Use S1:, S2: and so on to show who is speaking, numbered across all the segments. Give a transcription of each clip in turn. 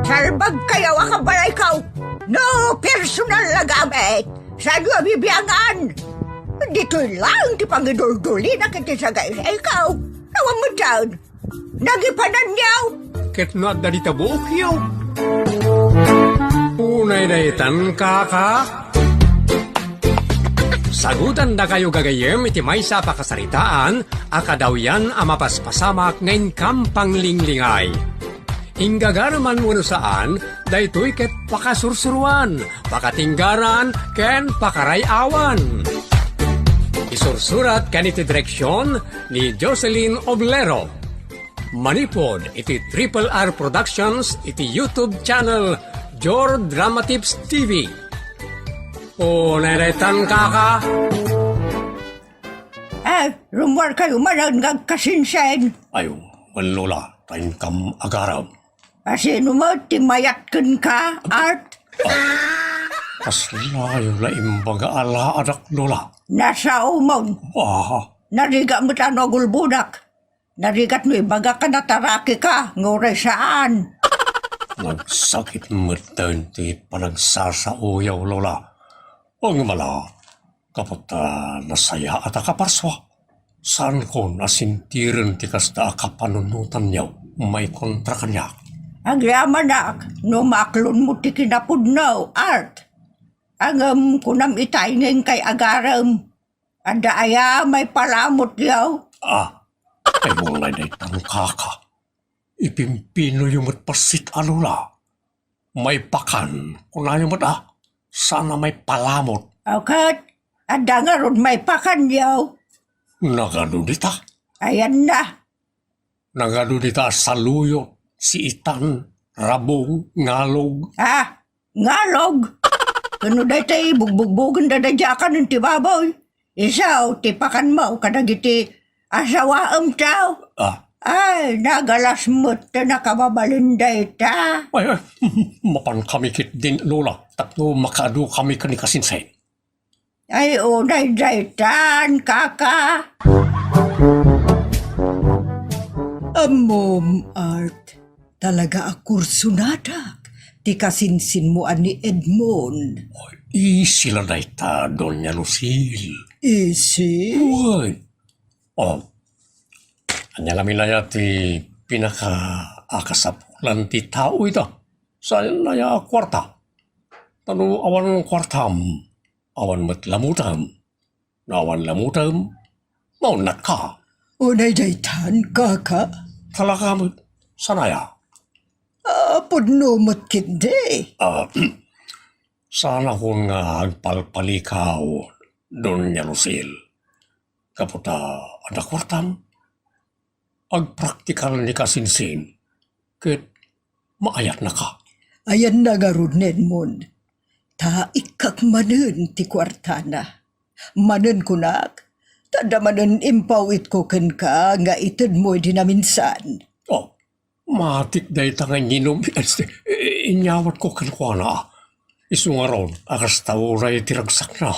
S1: Salbag kayo akabalay kaw. No personal na gamit. Sa iyo bibiyangan. Dito lang ti pangidul-duli na kita sa guys. Ikaw, nawang mo dyan. Nagipanan niyaw.
S2: Ket no at dalita buok yaw. Unay daytan kaka. Sagutan da kayo gagayem iti may sa pakasaritaan, akadaw yan amapaspasamak ngayon kampang linglingay. Inggagaraman mo saan, daytoy ket pakasursuruan, pakatinggaran, ken pakarayawan. Isursurat kan iti direksyon ni Jocelyn Oblero. Manipod iti Triple R Productions iti YouTube channel Jor Drama Tips TV. O neretan kaka.
S1: Rumor kayo manangag kasinsen.
S2: Ayo, manlola, tayo kam agaram.
S1: Sino mo, timayatkan ka, Art?
S2: Kaslayo la imbaga ala adak lola.
S1: Nasa umon. Nariga mo tanogul budak. Narigat mo ibaga ka nataraki ka, nguray saan.
S2: Nagsakit mo ti panagsasauyaw lola. Ang mala, kapag nasaya at akaparswa, saan ko nasintirin ti kasta akapanunutan niyaw, may kontra kanya.
S1: Ang yamanak, numaklon mo ti kinapudnaw, Art. Ang kunam itaingin kay agaram. Anda aya may palamot yaw.
S2: Ay mong nay tangkaka. Ipimpino yung matpasit alula. May pakan, kunayo mo sana may palamot.
S1: Akat, anda nga ron may pakan yaw.
S2: Nagadudita.
S1: Ayan na.
S2: Nagadudita sa luyo, si itan, rabong, ngalog.
S1: Ngalog. Kano day tayo bugbugbugan dadadyakan ng tibaboy. Isaw, tipakan mo, kadagiti asawaam taw. Ay, nagalas mo't na nakababalinday ta.
S2: Ay, mapan kami kit din, lola. Tapno makado kami kani kasinsay.
S1: Ay, day tan, kaka.
S3: Mom, Art, talaga akursunadak. Ti kasinsin mo ani Edmond.
S2: Sila dayta, Doña Lucille.
S3: Isi?
S2: Uy. Anyalamin na ti pinaka-akasapulan ti tao ito. Sa naya kwarta. Tano awan kwartam, awan matlamutam. Awan lamutam, maunat ka.
S3: Unay daytan, kaka?
S2: Talaga mo, sanaya.
S3: Pudno mo't kindi.
S2: Sana kung agpalpalikaw, Doña Lucille. Kaputa, anak kwartam, agpraktikal ni kasinsin, ket maayat na ka.
S3: Ayan na nga ron, Edmond. Ta ikak manen ti kwartana. Manen kunak, tada manen impawit ko ken ka nga itid mo di na minsan.
S2: Matik day tangan nyinom, inyawat ko kankwana. Isungaron, akas tawuray tiragsak na.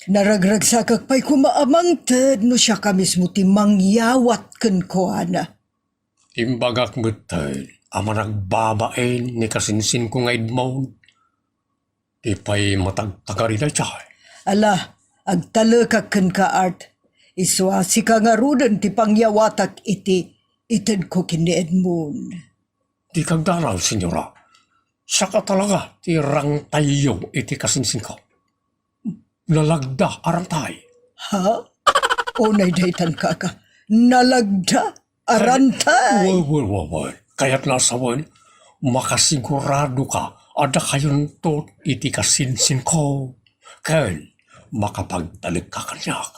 S3: Naragragsakak pa'y kumaamang ted no siya ka mismo ti mangyawat kankwana.
S2: Imbagak mo ted, ama nagbabain ni kasinsin ko nga Edmond. Di pa'y matagtagari na siya.
S3: Ala, agtalakak kan ka, Art. Iswasi ka nga rudan ti pangyawatak iti ited ko kini Edmond.
S2: Di kagdaraw, senyora. Saka talaga, ti rang tayo iti kasinsin ko. Nalagda arantay.
S3: Ha? Unay daytan kaka. Nalagda arantay.
S2: Well. Kaya't nasawan, makasigurado ka, ada kayon to iti kasinsin ko. Ken, makapagtalik ka kanyak.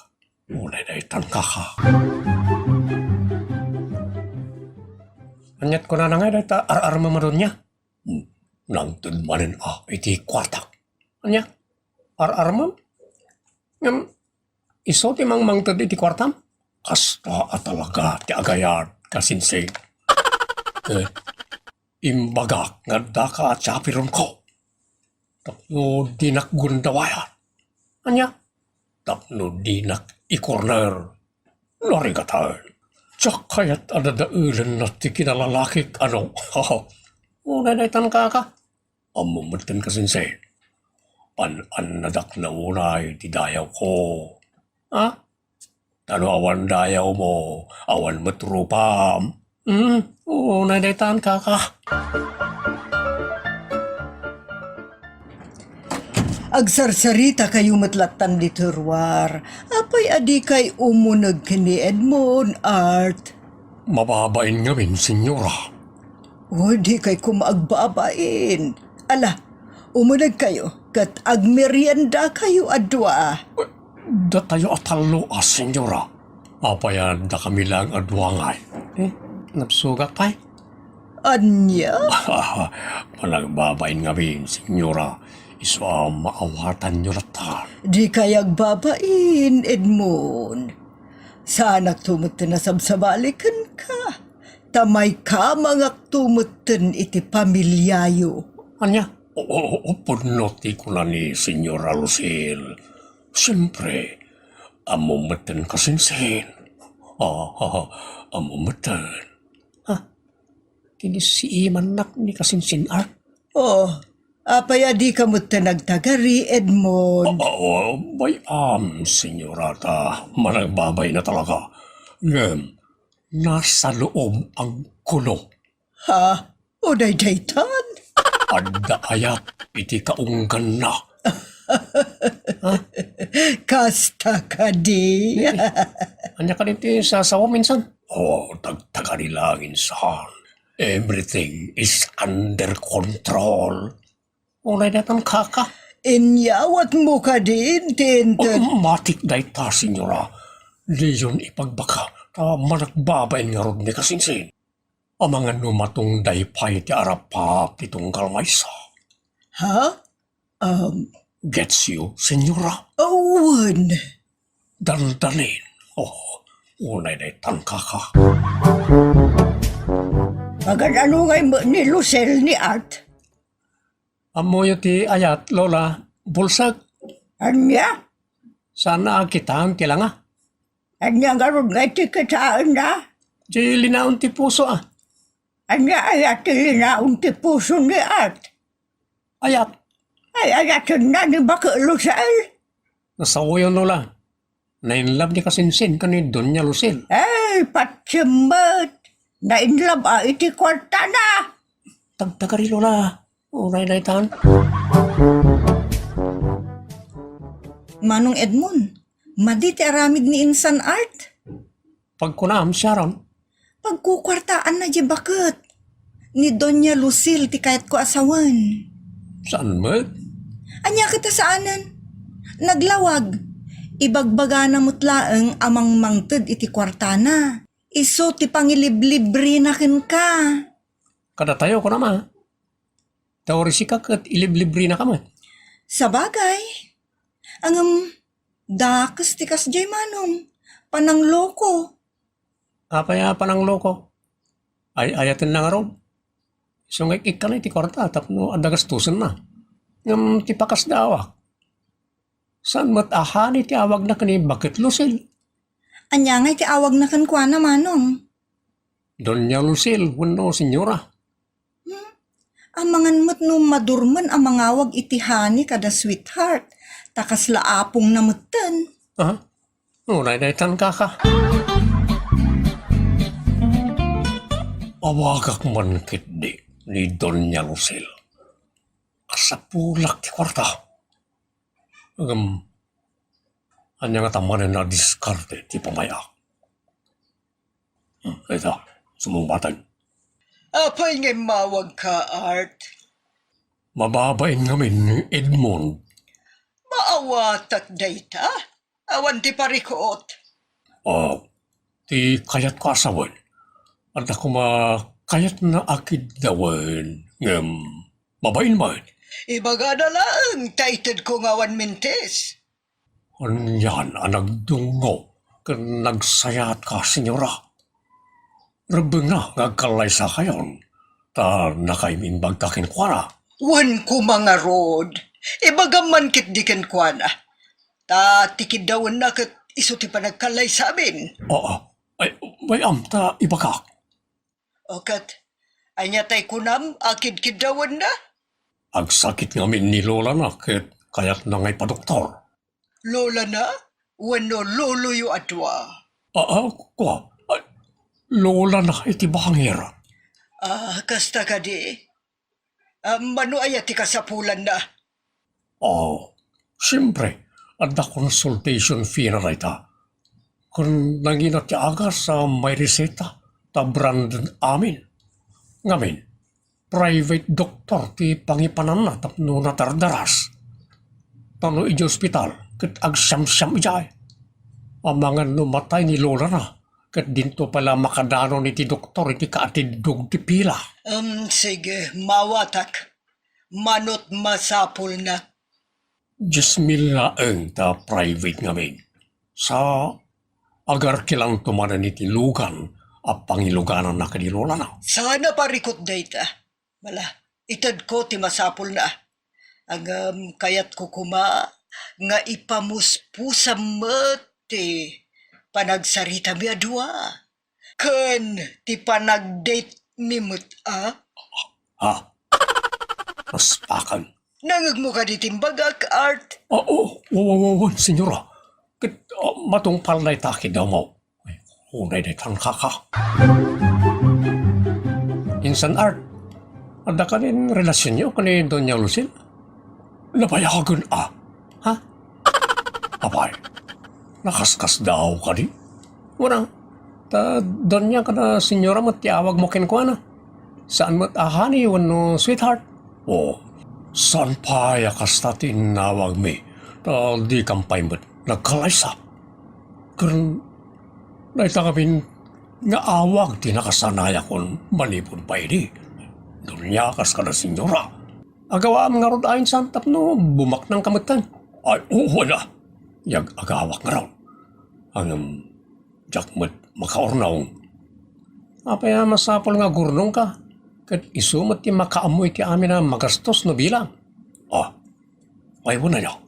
S2: Unay daytan kaka. Anyat ko na nga dayta ar-arma maron niya. Nang tunmanin iti kwartak. Anya? Ar-arma? Iso ti mangtad iti kwartam? Kasta at talaga ti agayat kasinsig. Imbagak nga daka at sapiron ko. Tapno dinak gundawayan. Anya? Tapno dinak i-corner. Lari katahan. Tsak kaya't adadaulan na ti kinalalakik Una na itan ka. Amumatan ka sinsen. Nadak na unay, ti dayaw ko. Ha? Tano awan dayaw mo, awan matrupam. Una na itan ka.
S3: Agsarsarita kayo matlatan di terwar. Apay adi kay umunag kini Edmond, Art.
S2: Mababain nga min, senyora.
S3: O di kay kumaagbabain. Ala, umunag kayo. Kat agmerienda kayo adwa.
S2: Da tayo atalo senyora. Apayan da kami lang adwangay. Napsugat tayo?
S3: Anya?
S2: Malagbabain nga min, senyora. Iswa maawatan nyo latan.
S3: Di kayag babain, Edmond. Sanak tumutin na sabsabalikan ka. Tamay ka mga tumutin iti pamilyayo.
S2: Anya? Punoti ko na ni Senyora Lucille. Siyempre, amumatan ka sinsin. Amumatan. Kini si Imanak ni kasinsin Art.
S3: Oh, apaya di ka mutin nagtagari, Edmond.
S2: Senyorata, managbabay na talaga. Nasa loob ang kulo.
S3: Ha? O day-daytan?
S2: Adda ayat, iti kaunggan na.
S3: Kasta ka di.
S2: Anya ka dito sa sawa minsan? Tagtagalilangin saan. Everything is under control. Ulay datang kaka.
S3: Inyawat mo ka din, Tintin.
S2: Matik day ta, senyora. Leyon ipagbaka. Manakbabain nga rod ni kasinsin. Ang mga numatong daypay ti arapap ti tunggal maysa.
S3: Ha?
S2: Gets you, senyora?
S3: Owen.
S2: Daldalin. Ulay day tangka ka.
S3: Ano ngay mo ni Lucille ni Art?
S2: Amoy ti ayat, Lola, bulsag.
S1: Anya?
S2: Sana kita ang kilanga.
S1: Anya nga ron nga iti kataan na?
S2: Di linaon ti puso
S1: Anya ay ati linaon ti puso ni Art?
S2: Ayat,
S1: Ay ayatin na ni Baka Lucille?
S2: nasawo yun, Lola. Nainlove ni kasinsin ka ni Doña Lucille.
S1: Ay, patsimot. Nainlab iti kwarta na.
S2: Tagtagari, Lola. Uray na itan.
S4: Manong Edmond, maditi aramid ni Insan Art.
S2: Pagkunam siya ron,
S4: Pagkukwartaan na di bakit? Ni Doña Lucille ti kayat ko asawan.
S2: saan mo?
S4: Anya kita saanan? Naglawag. Ibagbaga na mutlaeng amang mangted iti kwartana. Iso ti pangiliblibri na ken ka.
S2: Kada tayo ko naman. Tawarisi ka kat iliblibri na kamo.
S4: Sa bagay. Dakas ti kasjay manong. Panangloko.
S2: Apaya pa ng loko. Ayatin na nga ron. So nga ikik ka na iti kwarta tapno adagastusan na. Ngam ti pakas dawa. Saan matahani ti awag na kani Bakit Lucille?
S4: Anya nga ti awag na ken kwa na manong.
S2: Doña Lucille, wano senyora.
S4: Amangan mo't no madurman ang mangawag itihani kada sweetheart. Takas laapong namutan.
S2: Unay na itan ka. Awagak man kitdi ni Doña Lucille. Kasapulak ti kwarta. Anya nga tamanan na diskarte ti pamaya. Ito, sumumbatan.
S3: Apay ngay mawag ka, Art.
S2: Mababain ngamin ni Edmond.
S3: Maawatak dayta. Awan ti parikot.
S2: Ti kayat ko asawan. At ako kayat na akid dawan. Mabain man.
S3: Ibaga na lang, taited ko ngawan mintes.
S2: Anyan ang nagdungo. Kan nagsayat ka, senyora. Rabeng na, ngagkalay sa kayon. Ta nakaimin bagkakin kwa na.
S3: Wan ko mga rod. Ibaga man kit diken kwa na. Ta tikid dawan na kat iso ti panagkalay sa amin.
S2: Ay, may amta ibakak.
S3: O kat, Anya tay kunam, akid kidawan na.
S2: Agsakit ngamin ni Lola na kaya't na ngay pa-doktor.
S3: Lola na, wano lolo yu adwa.
S2: Kwa, Lola na iti bangir.
S3: Kasta ka di. Mano ayati ka sa pulan na.
S2: Siyempre, adda consultation fee na rita. Kung nanginat ti aga sa may reseta, ta branded amin. Ngamin, private doctor ti pangipanan na tapno na tardaras. Tano iji ospital, kat agsyam-syam ijay. Amangan numatay ni Lola na, kat dinto pala makadano ni ti doktor iti kaatidog ti pila.
S3: Sige, mawatak. Manot masapul na.
S2: 10,000 laeng ta private ngamin. Sa agar kilang tumanan iti lugan, a pangiluganan na kanilola na.
S3: Sana parikot data. Mala, itad ko ti masapul na. Ang kayat ko kuma nga ipamuspusam ti panagsarita mi adwa. Ken ti panagdate mi muta.
S2: Raspakan.
S3: Nangag mo ka di timbagak, Art.
S2: Senyora. Matungpal na itaki daw mo. Unay na itang kaka. Insan Art, ada ka rin relasyon niyo kani Doña Lucille? Nabayagan Ha? Abay, nakaskas daw ka di? Wala, Doña ka na senyora mo tiyawag mo kinkwa na. Saan mo't ahani wano sweetheart? Saan pa yakas natin nawag mi? Di kampay mo't nagkalaysa. Kung naita kami nga awag ti nakasanaya kon manipon pa ini. Doon kas ka na senyora. Agawa nga rod ayon sa tapno bumak ng kamutan. Wala. Yag agawak nga raw. Ang jakmat makaornaw. Apaya masapol nga gurnong ka. Kat isumat ti makaamoy ti amin na magastos no bilang. May wala niyo.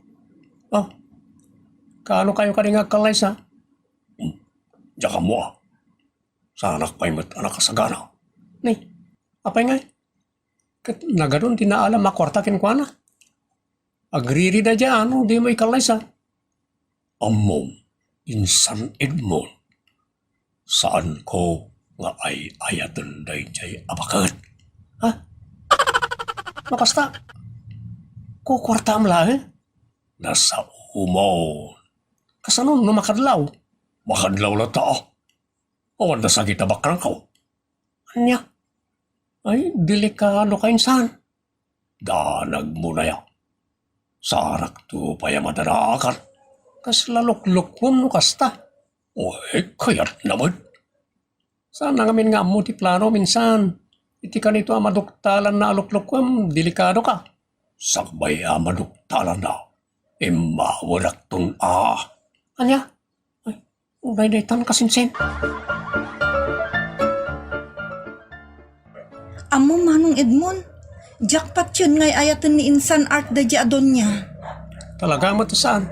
S2: Kaano kayo ka rin nga kalaysa? Diyan ka mo Sa anak pa'y anak kasagana. Nay, apay nga kat naganon tinaalam makwartakin ko na. Agriri na dyan, di mo ikalaysa. Amom, insan Edmond. Saan ko nga ay ayatan day jay abakat? Makasta, kukwarta am lahi? Nasa umon. Kasanon no makadlaw? Makadlaw na tao. Awan na sa kita bakrang ko. Anya? Ay, delikado ka insan. Danag mo na yan. Sarak to pa yung madaraakan. Kas lalok-lok mo kasta. Kayat naman. Sana ngamin nga mo ti plano minsan. Iti ka nito ang maduktalan na alok-lok mo, delikado ka. Sakbay ang maduktalan na. Mawarak tong Anya? Unay-naitan kasinsin.
S4: Amo manong Edmond, jackpot yun ngay ayatan ni Insan Art da adon niya.
S2: Talaga mo to saan?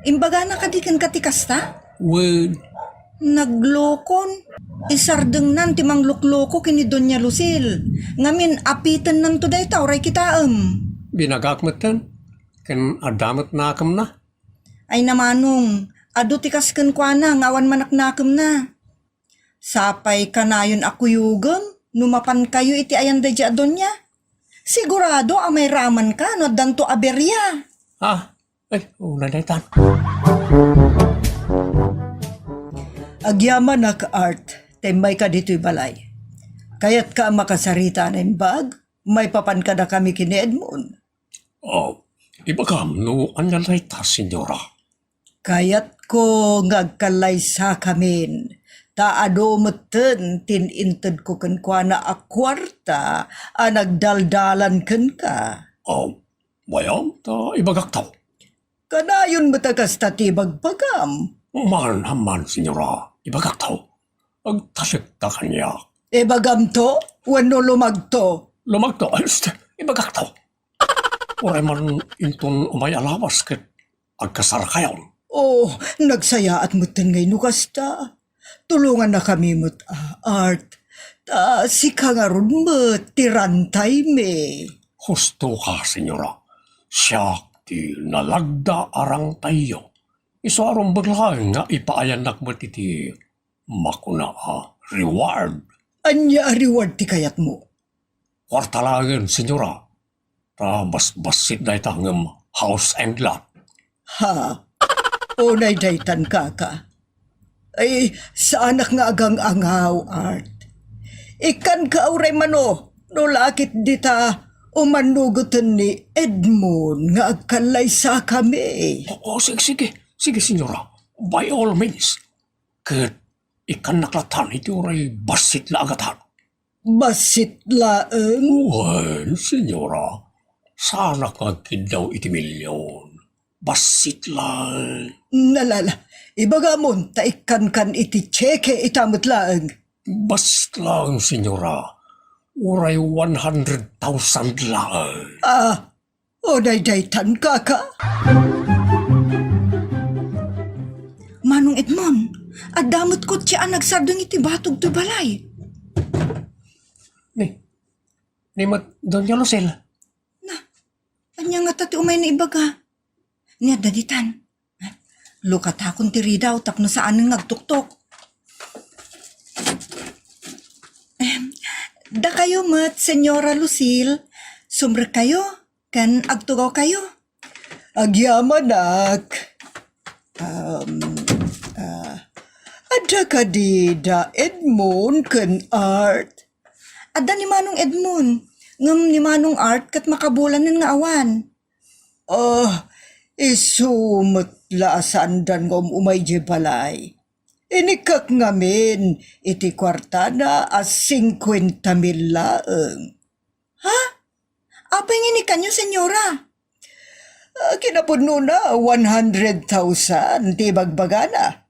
S4: Imbaga na kadikan katikasta?
S2: Word.
S4: Naglokon. Isardeng nan timang lukloko kini Doña Lucille. Ngamin apitan nan to day tawray kitaem.
S2: Binagakmatan. Kan adamat nakam na.
S4: Ay namanong, ado tikas ken kwa na, ngawan manak nakam na. Sapay kanayon ako yugem, numapan kayo iti ayan da adon niya. Sigurado amay raman ka no danto aberya.
S2: Unay-naitan.
S3: Agyaman na ka, Art. Tembay ka dito'y balay. Kaya't ka makasarita na yung bag, may papan ka na kami kini Edmond.
S2: Ibagam no anyalay ta, senyora.
S3: Kaya't ko ngagkalay sa kamin. Taado meten tinintad ko kan kwa na akwarta nagdaldalan kan ka.
S2: Bayam ta ibagak tao.
S3: Kanayon matakas tatibag pagam.
S2: Man haman, senyora. Ibagak tao. Agtasik ta kanya.
S3: Bagam to, wano lumagto.
S2: Lumagto, ibagak tao. Oray man inton umay alawas ket agkasarakayon.
S3: Nagsaya at mutin ngay nukasta. Tulungan na kami Art. Si kangaron mo, tirantay me.
S5: Husto ka, senyora. Siya ti nalagda arang tayo. Iso arong baglaeng nga ipaayanak mo ti makuna reward.
S3: Anya reward ti kayat mo.
S5: Kwartalangan, senyora. Ta bas-basit na itangam house and lot.
S3: Ha? Unay daytan kaka. Ay, sa anak nga agang angaw, Art. Ikan ka auray mano, no lakit dita umanugutan ni Edmond nga agkalay sa kami.
S5: Oo, sige, senyora. By all means. Kat ikan naklatan ito ray basit na agatan.
S3: Basit laeng.
S5: Well, senyora, sana kagkin daw iti milyon. Basit lang.
S3: Nalala, ibagamon ta ikan kan iti tseke itamot laeng.
S5: Basit lang, senyora. Uray 100,000 lang.
S3: Unay daytan kaka.
S4: Manong Edmond, adamot ko tiya nagsardong iti batog to balay.
S5: Ni Doña Lucel.
S4: Anya nga tati umay na ibaga. Niya daditan. Lukat akong tiridaw tapno saan ng nagtuktok. Da kayo mat, Senyora Lucille. Sumre kayo, kan agtugaw kayo.
S3: Agyamanak. Ada ka di da Edmond kan Art.
S4: Adda ni Manong Edmond. Ngam ni Manong Art kat makabulan ng nga awan.
S3: Isumot laasandan ngom umay je balay. Inikak ngamin iti kwartana as 50,000 laeng.
S4: Apay ngini kanyo, Senyora?
S3: Kinapuno na 100,000 ti bagbagana.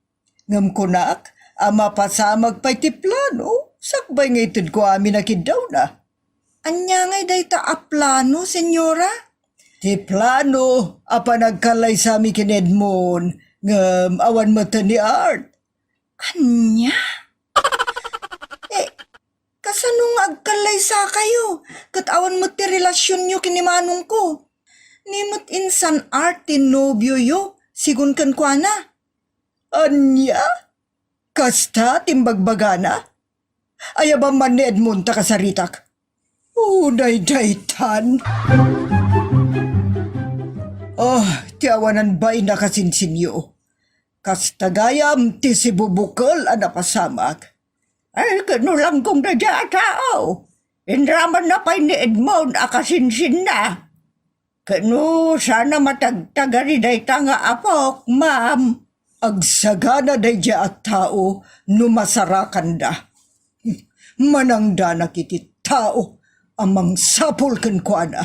S3: Ngam kunak, ama pasamag pa'y ti plano. Sakbay ngitid ko amin nakidaw na.
S4: Anya ngay dayta a plano, Senyora?
S3: Ti plano, apa nagkalay sa mi kin Edmond. Ngam awan mata ni Art.
S4: Anya? Kasanong agkalay sa kayo? Katawan mo ti relasyon nyo kinimanong ko. Nimot insan Art ti nobyo yo, sigun kan kwa na.
S3: Anya? Kasta timbagbagana? Aya ba man ni Edmond ta kasaritak? Unay daytan. Tiawanan ba'y nakasinsinyo? Kastagayam ti si bubukol anapasamag.
S1: Ay, gano lang kong nadya tao. Inraman na pa'y ni Edmond akasinsin na. Kano sana matagtagari day nga apok, ma'am.
S3: Agsagana day dya at tao numasarakan da. Manangda nakiti tao amang sapol kan kuana.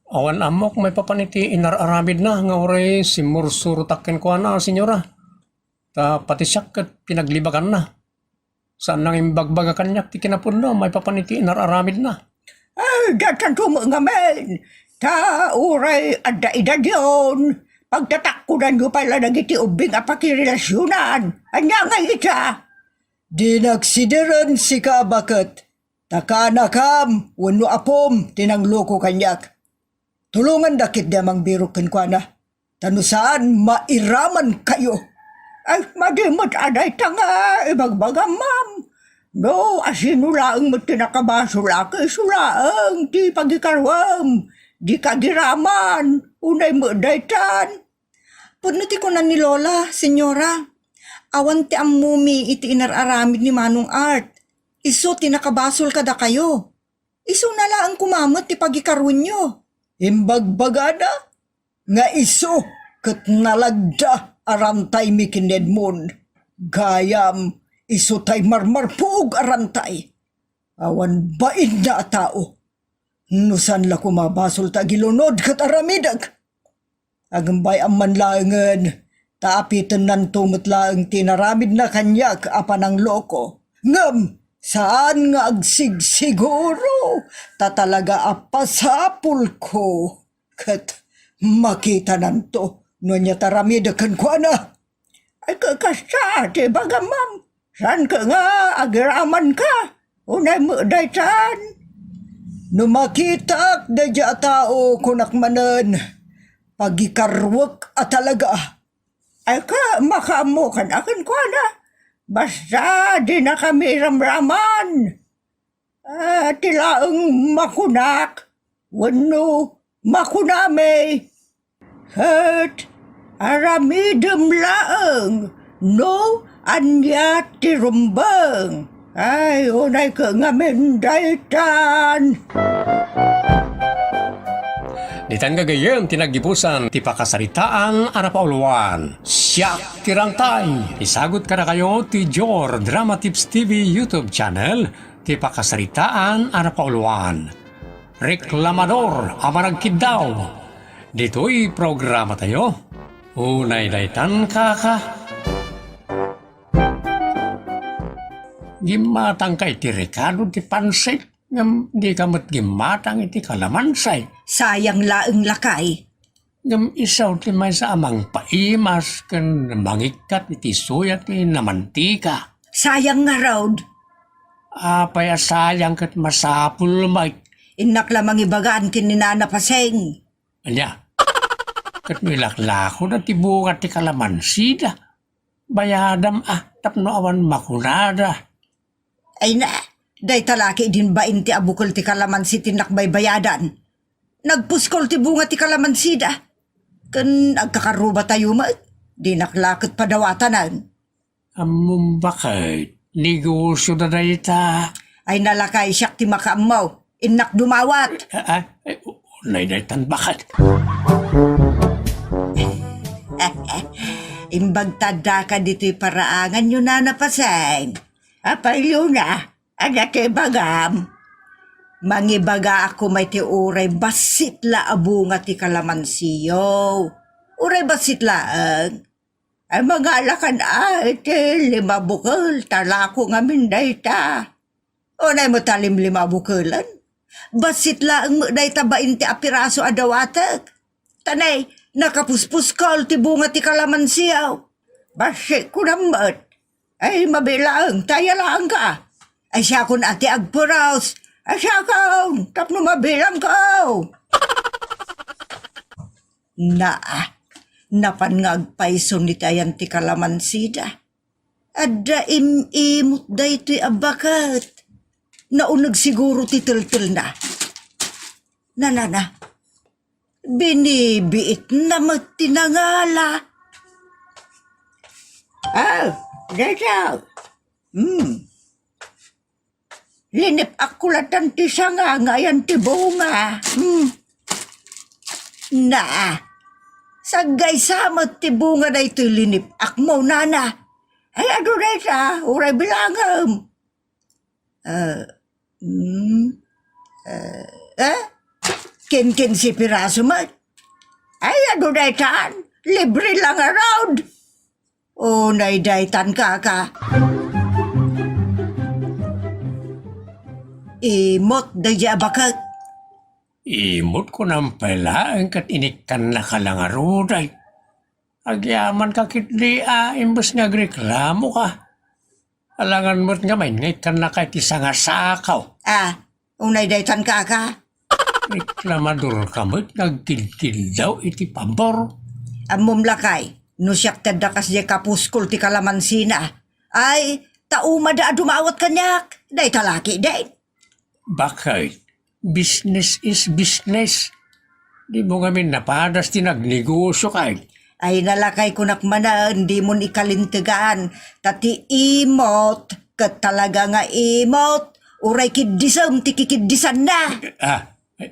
S5: Awan amok may papaniti inararamid na nga oray simursurutakin ko na, senyora. Ta pati siya kat pinaglibakan na. Saan nang imbagbaga kanyak ti kinapuno may papaniti inararamid na.
S1: Ay, datan tumangamen. Ta uray adda edad yun. Pagtatakkudan nyo pala nagiti ubing apakirelasyunan. Anya nga ita?
S3: Di nagsideran si kabakat. Takanakam, wano apom, tinangloko kanyak. Tulungan dakit damang birukin kwa na. Tanusaan mairaman kayo.
S1: Ay, madimot aday tanga, ibagbaga ma'am. No, asinulaang mo tinakabasula sulaang di pagikarwam. Di kagiraman, unay mo daytan.
S4: Punuti ko na ni Lola, Senyora. Awan ti ammumi iti inararamid ni Manong Art. Iso tinakabasol kada kayo. Iso nalaang kumamot ti pagikarun nyo.
S3: Imbagbagana, nga iso kat nalagda arantay mi kin Edmond. Gayam, iso tay marmarpuog arantay. Awan baid na tao. Nusan la kumabasol ta gilunod kat aramidag. Agambay ang manlaangan, taapitan nan tumutlaang tinaramid na kanyak apan ang loko. Ngam, saan nga agsigsiguro, tatalaga apasapul ko. Kat makita nanto, no niya taramidakan ko na.
S1: Ay kakasya, di baga ma'am. Saan ka nga agiraman ka? Unay mo daytan.
S3: Numakitak da dya tao kunak manen. Pagikarwak at talaga.
S1: Ay ka, makamo kan akin ko na. Basta di na kami ramraman. Tilaang makunak. Wano makunami. At aramidem laang. No, anya tirumbang. Ay, unay ka ngamin daytan.
S2: Ditan gagayem tinagipusan ti pakasaritaang arapauluan. Siyak tirangtay. Isagot ka na kayo ti Jor Drama Tips TV YouTube channel ti pakasaritaan arapauluan. Reklamador amaragkid daw. Dito'y programa tayo. Unay daytan kaka. Gimatang ka iti rekado ti pansit. Ngam di kamot gimatang iti kalamansay.
S4: Sayang laeng lakay.
S2: Ngam isaw ti may sa amang paimas ken mangikat iti suya ti namantika.
S4: Sayang nga raud.
S2: Apay sayang ket masapul may.
S4: Inak lamang ibagaan kin ni Nana Paseng.
S2: Anya, ket milaklako na ti bunga ti kalamansida. Bayadam tapno awan makunada.
S4: Ay na, day talaki din ba inti abukol ti kalamansi tinak bay bayadan. Nagpuskol ti bunga ti kalamansida. Kan agkakaruba tayo di naklakot padawatanan.
S2: Amum bakit? Negosyo na dayta.
S4: Ay nalakay siyak ti makaamaw. Inak dumawat.
S2: Unay daytan bakit?
S4: Imbag tada ka dito'y paraangan yun na napaseng.
S1: Apay na, agate bagam.
S4: Mangibaga ako may ti uray basit la abunga ti kalamansiyo. Uray basit laang.
S1: Ay mga alakan ti lima bukol, talako nga minday ta.
S4: Unay mo talim lima bukulan. Basit laang mo day tabain ti apiraso adawatak. Tanay, nakapuspuskal ti bunga ti kalamansiyaw.
S1: Basi ko naman. Ay mabilang, taya lang ka.
S4: Ay siya kun ati agpuraos.
S1: Ay siya ka, tapno mabilang ka.
S4: Napangagpaiso ni tayan ti kalamansida. Adda imimot da ito'y abakat. Naunag siguro ti tul-tul na. Na. Binibiit na magtinangala.
S1: Dadaw. Linip akulatan ti sanga ngayon ti bunga.
S4: Na, sagay samot ti bunga na ito'y linip akmo, nana.
S1: Ay ado na siya, uray bilangam.
S4: Kin si piraso mo.
S1: Ay ado na siya, libre lang around.
S4: O naidaytan ka. Imot da jabakat.
S2: Imot ko ng pala ang kat inikan na kalangaruday. Agyaman ka kitli imbes nga reklamo ka. Alangan mo't nga may ngikan na kahit isang asakaw.
S4: Unay daytan ka.
S2: Reklamador ka mo't nagkilkil daw iti pambor.
S4: Amom lakay. No siyak tadakas di kapuskol ti kalamansina. Ay, tauma da dumawat kanyak. Day talaki, day.
S2: Bakit? Business is business. Di mo kami napadas tinagnegosyo kay.
S4: Ay nalakay kunak mana, hindi mo ikalintigaan. Tati imot, kat talaga nga imot. Uray kiddisam, ti kikiddisan na.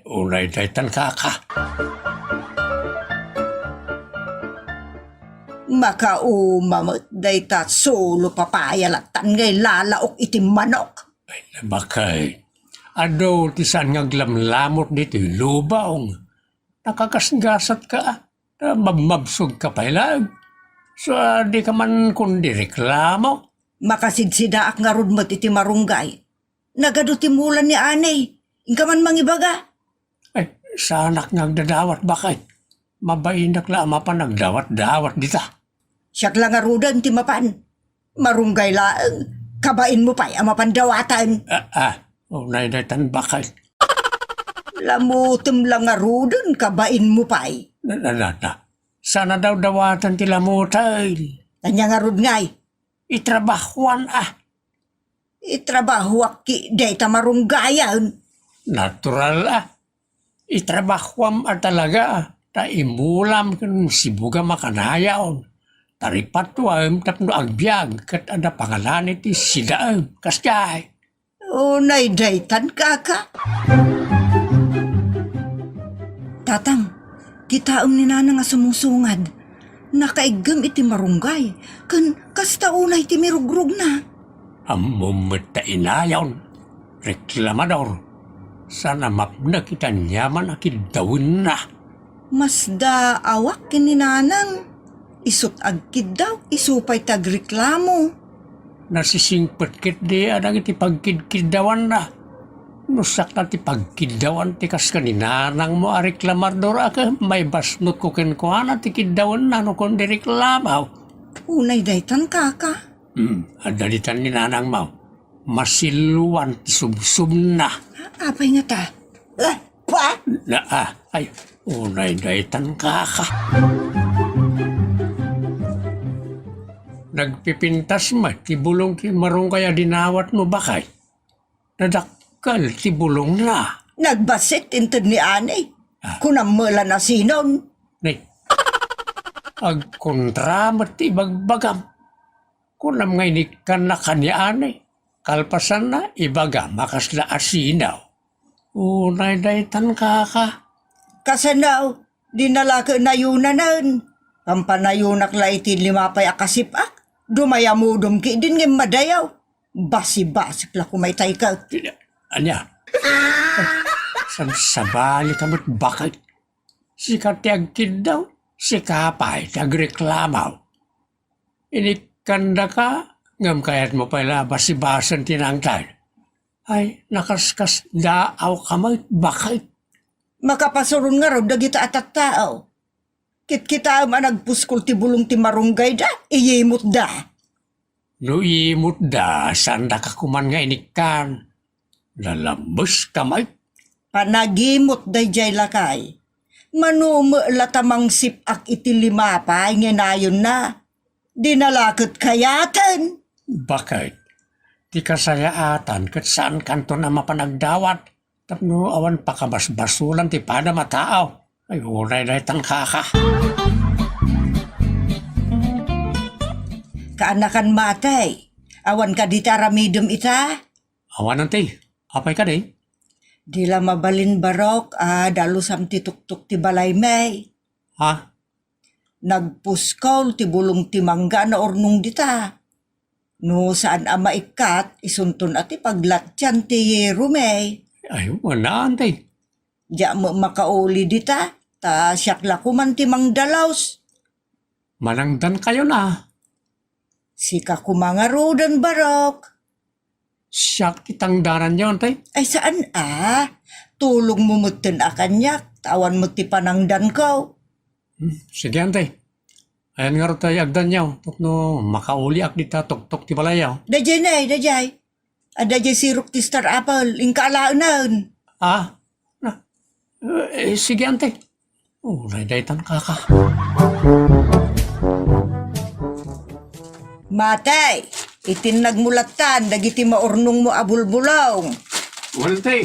S2: Unay daytan ka.
S4: Makaumamot day ta solo papayalatan ngay lalaok iti manok.
S2: Ay bakit? Ado ti saan nga glamlamot dito lubaong. Nakakasgasat ka. Mabmabsog ka pailag. So di ka man kundi reklamo.
S4: Makasidsidaak nga rudmat iti marunggay. Nagado ti mulan ni anay. Inka man mangibaga.
S2: Ay sanak nga agdadawat bakit? Mabainak la ama pa nagdawat-dawat dita.
S4: Siyak lang arudan ti mapan. Marunggay laang.
S3: Kabain mo pa'y ang mapandawatan.
S5: Unay daytan bakay.
S3: Lamutom lang nga rudon, kabain mo pa'y.
S5: Sana daw dawatan ti lamutay.
S3: Kanya nga rud ngay.
S5: Itrabahuan
S3: Itrabaho aki day tamarunggayan.
S5: Natural Itrabahuam talaga. Ta imulam kan sibuga makanayaon. Taripat tuam tapno agbyag kat ada pangalan iti sidaam kasyay.
S3: Unay daytan kaka. Tatang, kitaom ni nana nga sumusungad. Nakaigam iti marunggay. Kan kasta unay iti mirugrug na.
S5: Amumata inayaon. Reklamador. Sana mapna kita nyaman akidawin na.
S3: Mas da awak kini nanang. Isut agkid daw, isupay tagreklamo.
S5: Nasisingpet kit di adang iti pagkidkidawan na. Nusak na ti pagkidawan ti kas kaninanang mo areklamador aka may basnot ko kenkuana ti kidawan na no kon di reklamaw.
S3: Unay daytan kaka.
S5: Adalitan ni nanang mo. Masiluan ti subsub na.
S3: Apay nga ta. Pa?
S5: Ay, unay daytan kaka. Nagpipintas ti bulong ki marong kaya dinawat mo bakay. Nadakkel ti bulong na.
S3: Nagbasit intod ni anay. Kunamula na sinon.
S5: Nay, agkontra ti bagbagam. Kunam ngay ni kan na kanyaan kalpasan na ibaga makasla asinaw. Unay daytan kaka.
S3: Kasanaw, dinalaka na yunanan. Pampanayunak la iti limapay akasipak. Dumayamudom ki din ng madayaw. Basi-basik la kumaytay ka.
S5: Anya? Sabali kamot bakit? Si katiagkid daw, si kapay tagreklamaw. Inikanda ka, ngam kayat mo pala basi-basan tinangtay. Ay, nakaskas daaw kamay, bakit?
S3: Makapasurun nga raw dagita atat tao. Kit-kita nagpuskol ti bulong ti marunggay da, iyimot da.
S5: No imot da, saan da ka kuman nga inikan? Lalambos kamay.
S3: Panagimot da jay lakay. Manumo latamang sipak iti limapay nginayon na. Dinalakot kayatan.
S5: Bakit? Di kasayaatan kat saan kanto na mapanagdawat. Tapno awan pakabasbasulan ti pada mataaw. Ay, unay daytan kaka.
S3: Kaanakan matay. Awan ka di taramidom ita.
S5: Awan nanti, apay ka di?
S3: Di la mabalin barok, dalusam ti tuktuk ti balay may.
S5: Ha?
S3: Nagpuskol ti bulong ti mangga na ornong dita. No saan ama ikat, isuntun at ipaglatyan ti yero may.
S5: Ay, wala antay.
S3: Diya mo makauli dita, ta siyakla kuman ti mangdalaws.
S5: Manangdan kayo na.
S3: Sika kumangarudan barok.
S5: Siyak kitang daran niyo, antay.
S3: Ay saan tulong mo mutin akanyak, tawan mo ti panangdan ko.
S5: Sige, antay. Ayan nga rin tayo agdan niyo. Tapno makauli ak dita tok-tok ti balayaw.
S3: Dajay. Dajay sirok ti star apple, ingkaalaanan.
S5: Sige, antay. Ulay daytan kaka.
S3: Matay, itin nagmulatan, dagiti maurnong mo abulbulaw.
S5: Waltay.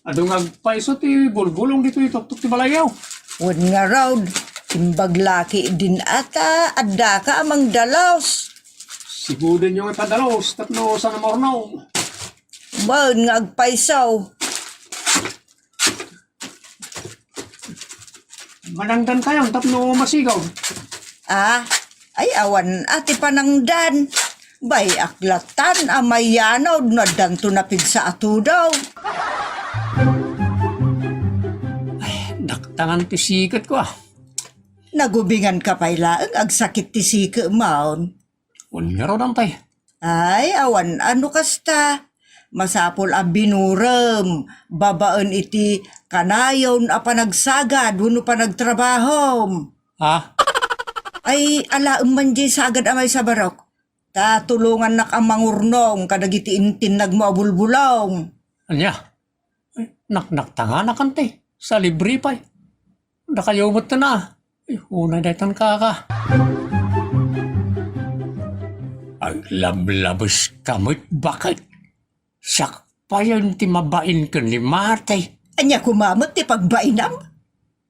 S5: Adong agpaiso ti bulbulong dito tok-tok ti balayaw.
S3: Wan nga raw, timbag laki din ata, adda ka amang dalaws.
S5: Sigudan yung ipadalos, tapno sa namornaw.
S3: Wan nga agpaisaw.
S5: Manangdan kayo, tapno masigaw.
S3: Ay awan ati panangdan. Bay aklatan amayanaw na danto na pigsa ato daw.
S5: Daktangan ti sikat ko
S3: Nagubingan ka pay laeng agsakit ti sika maon.
S5: Unya raw tay.
S3: Ay awan ano kasta. Masapol a binurem, babaan iti kanayon a panagsagad, wano pa nagtrabahom.
S4: Ay, alaang man di sa agad amay sa barok. Tatulungan nak ang mangurnong kadagiti intinag mo abulbulong.
S5: Anya? Naktanga na kante. Sa libre pa. Nakayumot na. Unay daytan ka. Ang lablabos kamot bakit? Sakpa yun ti mabain ka ni Matay.
S3: Anya kumamot ti pagbainam?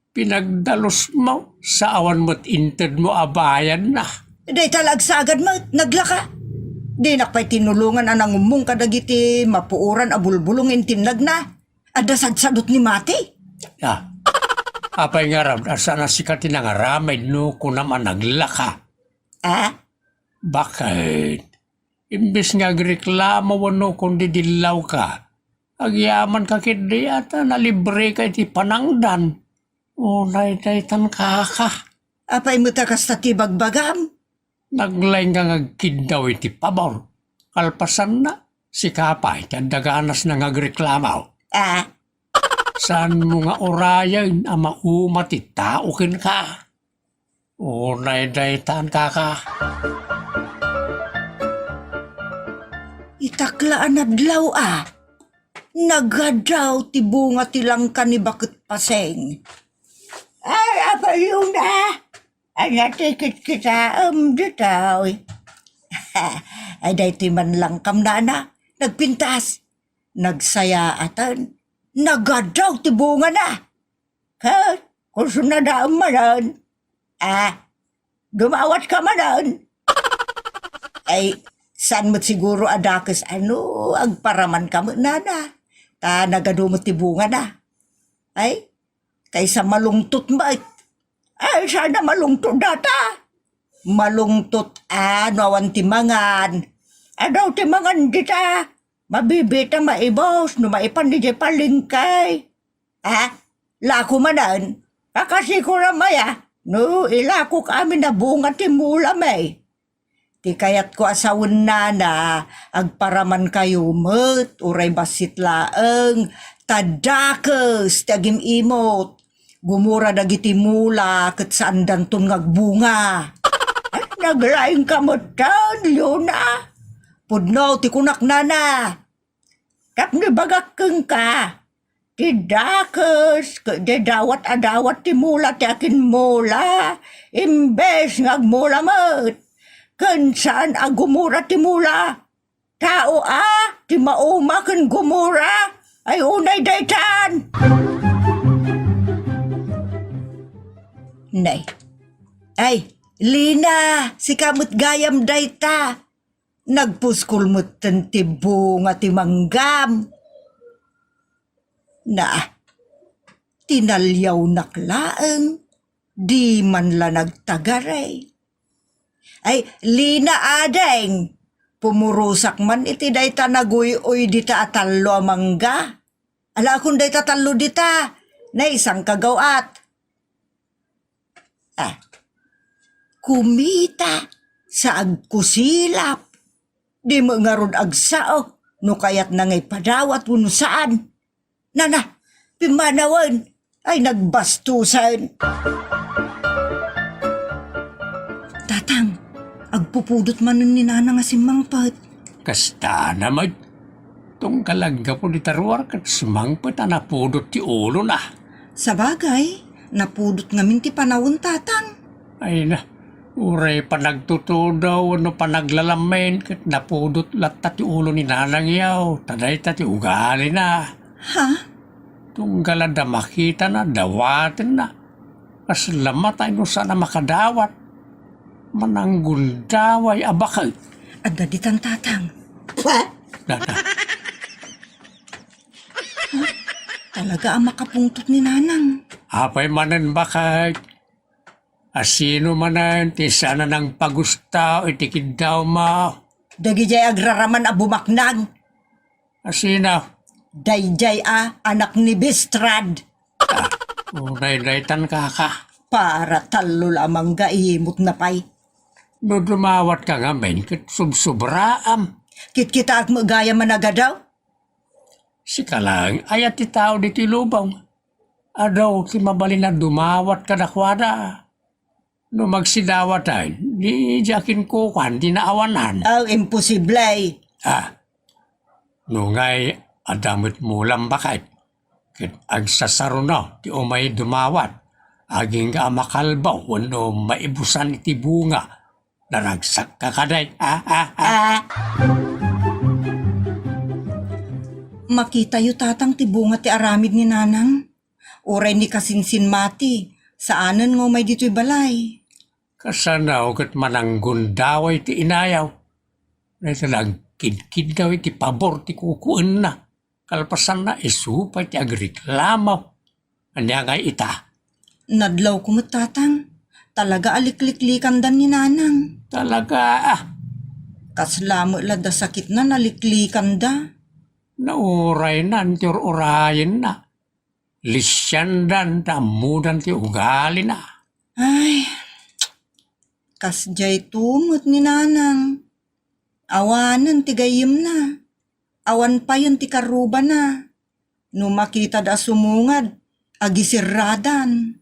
S5: Pinagdalos mo sa awan mo't inted mo abayan na.
S3: Day talag sagad mo, naglaka. Di nakpay tinulungan anang umong kadagiti mapuuran abulbulong intinag na. Adasadsadot ni Mati.
S5: Apay nga ram, asa na sikat tinangaramay no ko naman naglaka. Bakit? Imbes nga agreklamo wano kundi dilaw ka. Agyaman ka kidi ata na libre ka iti panangdan. Unay daytan ka.
S3: Apay mo takas ti bagbagam.
S5: Naglaing nga ngagkidaw iti pabor. Kalpasan na, si Kapay, tandaganas na ngagreklamaw. Saan mo nga orayan ang maumat itaukin ka? Unay daytan ka.
S3: Itaklaan adlaw Nagadaw ti bunga ti langka ni bakit paseng. Ay, apay yung na. Anatikit kita ditaw. Ay, day ti man langkam na. Nagpintas. Nagsaya atan. Nagadaw ti bunga na. Kat, kung sunadaam manan. Dumawat ka manan. Ay, saan mo't siguro adakes agparaman ka mo na. Ta nagadumot ti bunga na. Ay, kaysa malungtot ba? Ay, sana malungtot data. Malungtot awan timangan. Adaw timangan dita. Mabibita maibos no maipan di palingkay. Lako manan. Kakasi ko ramaya. No, ilako kami na bunga ti mula may. Ti kayat ko asawon na agparaman kayo met, uray basit laeng, tadakes, tagim imot, gumura dagiti mula, ket saan danton ngagbunga. At naglaing kamutan, Luna. Pudno, ti kunak nana. Tapno bagakeng ka. Ti dakes, di dawat adawat ti mula, ti akin mula, imbes ngagmula met. Kan saan gumura ti mula? Tao ti mauma kan gumura? Ay unay daytan. Nay. Ay, Lina, si kamot gayam dayta. Nagpuskul mo ti bunga ti manggam. Tinalyaw naklaeng, di man la nagtagaray. Ay, Lina adeng, pumurusak man iti dayta naguy-uy dita atallo mangga. Ala akong dayta tallo dita, na isang kagawat. Kumita sa agkusilap. Di mo nga ron agsaok, no kayat na ngay padawat uno saan. Nana, pimanawan, ay nagbastusan. Tatang, agpupudot man ni nana nga si Mangpat.
S5: Kasta naman. Tong kalagga po di tarwar kat sumangpat napudot ti ulo na.
S4: Sa bagay, napudot ngamin ti panawon tatang.
S5: Ay na, uray panagtutudaw ano panaglalamen kat napudot latta ti ulo ni nanang yaw. Taday ta ti ugali na. Tong galada makita na, dawatin na. Kaslamat ay no sana makadawat. Mananggul daway abakay.
S4: Adda ditan tatang.
S5: Dada.
S4: Talaga ang makapungtot ni nanang.
S5: Apay manan bakay. Asino manan, ti sana nang pagustaw, itikid daw ma.
S3: Dagijay agraraman bumaknang.
S5: Asina.
S3: Dayjay anak ni Bistrad.
S5: Unay-daytan ka.
S3: Para talo lamang gaimot na pay.
S5: No dumawat ka nga men, kat subsobraam.
S3: Kit-kita at magaya managadaw.
S5: Sika lang, ayat ti tao di ti lubang. Adaw, ti mabalin na dumawat ka nakwada. No magsidawa tayo, di jakin ko kan, di naawanan.
S3: Imposible.
S5: No ngay, adamit mo lang bakit? Kit agsasaro na, ti umay dumawat. Aging ka makalbaw, wano maibusan iti bunga. Naragsak ka kaday.
S4: Makita yu tatang ti bunga ti aramid ni nanang. Uray ni kasinsin mati, saanan ngo may dito'y balay.
S5: Kasanaw kat mananggun daway ti inayaw. Naitalag kid daw iti pabor ti kukuan na. Kalpasan na isupay ti agreklamaw. Anya nga ita.
S4: Nadlaw ko tatang, talaga alikliklikan dan ni nanang.
S5: Talaga
S4: Kaslamo la da sakit na naliklikan da.
S5: nauray na ti orayin na. Lisyandan damudan ti ugali na.
S4: Ay, kasjay tumot ni nanang. Awanan ti gayim na. Awan pa yun ti karuba na. No makita da sumungad, agisiradan.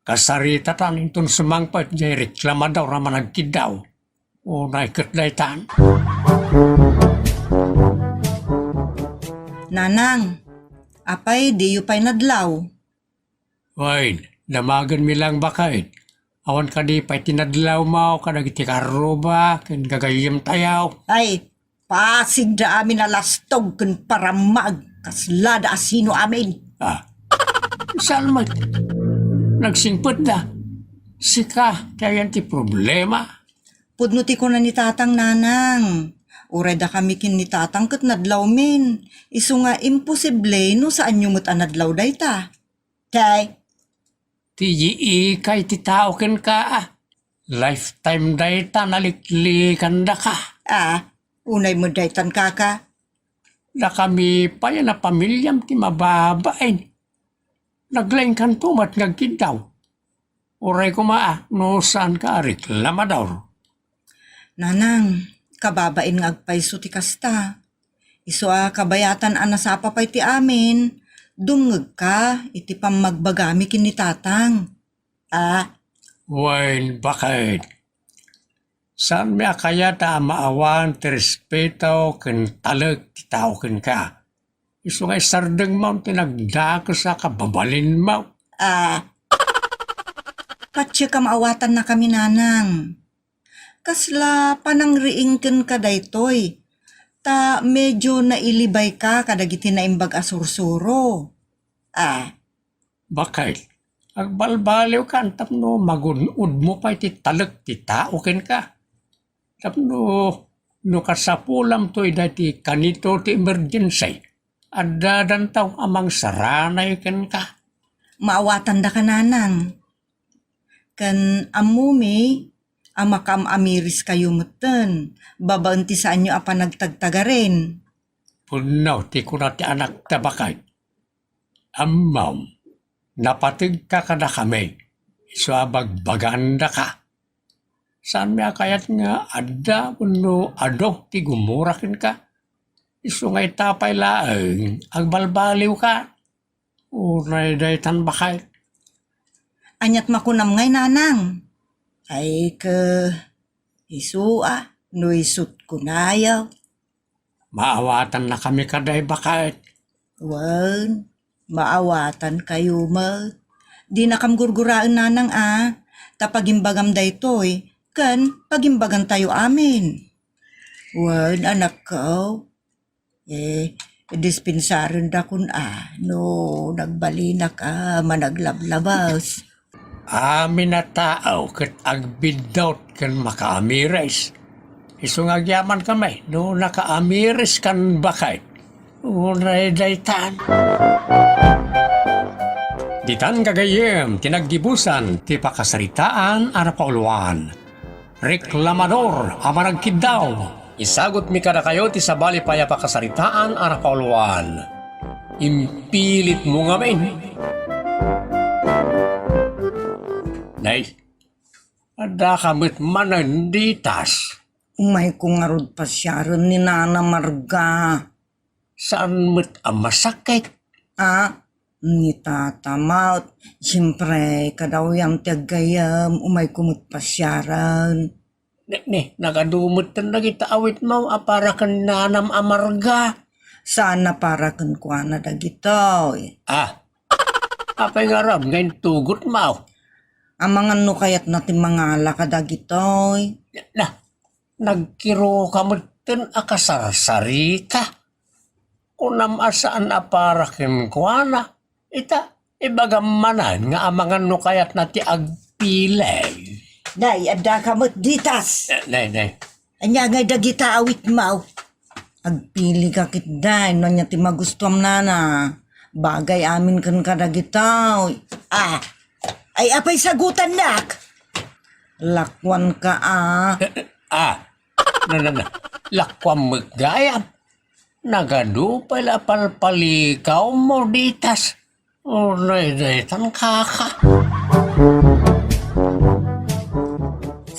S5: Kasarita tan intun sumangpat jay reklama daw raman nagkidaw. O naikat daytan.
S4: Nanang, apay di yu pa'y nadlaw.
S5: Wait, damagan mi lang bakit? Awan ka di pa'y tinadlaw mo, kadag iti karuba, kin gagayim tayaw.
S3: Ay, pasig da amin alastog ken paramag. Kaslada asino amin.
S5: Salmat, nagsingpot da. Sika, kaya ti problema.
S4: Pudnuti ko na ni tatang nanang. Uray da kami kin ni tatang kat nadlaw min. Isu nga imposible no saan yung nadlaw day ta.
S3: Tay,
S5: Ti ikay ti tao ken ka. Lifetime dayta naliklikan da ka.
S3: unay mo daytan kaka.
S5: Da kami pa yan na pamilyam ti mababain. Naglaing kan tumat ngagkidaw. Uray ko no saan ka reklamador.
S4: Nanang, kababain nga agpayso ti kasta. Isu kabayatan anasapa pa'y ti amin. Dumngeg ka, iti pamagbagami kin ni tatang.
S5: Wain, bakit? Saan mi akaya ta maawan ti respeto ken talag ti tao ken ka? Isu nga sardeng mo tinagdako sa kababalin mo.
S4: Patsya ka maawatan na kami nanang. Kasla panangriing ken ka daytoy. Ta medyo nailibay ka kadagiti na imbag asursuro.
S5: Bakit? Agbalbaliw ka tapno magunod mo pa iti talag ti tao ken ka. Tapno no kasapulam to dati kanito ti emergency. Addadan taw amang saranay ken ka.
S4: Maawatan da ka nanang. Kan amumi, amakam amiris kayo meten. Babaan ti saan nyo apa nagtagtagarin.
S5: Punaw ti kunat ti anak tabakay. Amam, napatig ka kada kami. Isuabag baganda ka. Saan mi akayat nga adda uno ado ti gumurakin ka. Isu nga itapay laeng agbalbaliw ka. Unay daytan bakay.
S4: Anyat makunam ngay nanang.
S3: Ay isu no isut kunayaw.
S5: Maawatan na kami kaday bakay.
S3: Wan, maawatan kayo mo.
S4: Di nakamgurguraan nanang tapagimbagam daytoy, kan pagimbagan tayo amin.
S3: Wan, anak ko. Dispensarin da kun no nagbali na ka managlablabas.
S5: Amin na tao kat agbidot kan makaamiris. Isu nga gyaman kami, no nakaamiris kan bakay. Unay daytan. Ditan kagayem, tinagdibusan, ti pakasaritaan, arapauluan. Reklamador, amaragkidaw. Isagot mi kada kayo ti sabali paya pakasaritaan, arapauluan. Impilit mo ngamin. Nay, ada kamit mananditas.
S3: Umay kong arod pa siya rin ni Nana Marga.
S5: Saan mo't ang masakit?
S4: Ni tata maut, siyempre, kadaw yung tiagayam, umay kumut pasyaran.
S5: Nagadumot na kita awit mo, para kan nanam amarga.
S4: Sana para kan kwa na dagito.
S5: Apay nga rab, ngayon tugot mo.
S4: Amangan no kayat natin mga lakadagito.
S5: Nagkiro ka mo tin akasarsari ka. Kunam asaan aparakin kwa na. Ibagamanan nga amangan no kayat nati agpilay.
S3: Nay, ada kamot ditas.
S5: Nay.
S3: Anya ngay dagita awit mau.
S4: Agpili ka kitday, no niya ti magustuam nana. Bagay amin kan kadagito.
S3: Ay apay sagutan nak.
S4: Lakwan ka
S5: Lakwam magayam. Nagadupay la palpalikaw mo ditas. Nay, tan kaka.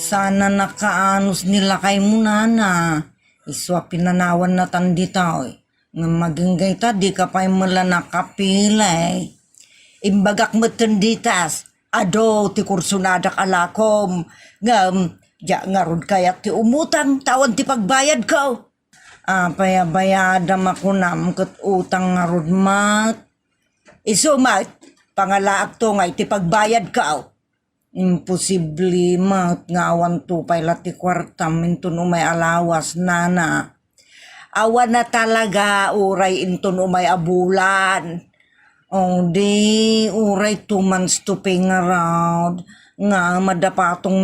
S4: Sana nakaanos nila kay mo nana. Iswa pinanawan na tandita. Nga maginggay ta, di ka pa'y mula nakapilay. Imbagak mo tanditas. Ado, ti kursunadak alakom. Nga rod kaya ti umutang, tawan ti pagbayad ko. Payabayadam ako nam kat utang nga rod mat. Isumat, pangalaak to nga ti pagbayad ka. Imposible mat ngawan to pay lati kwartam intun umay alawas nana. Awan na talaga uray intun umay abulan. Di uray 2 months to pay around nga madapatong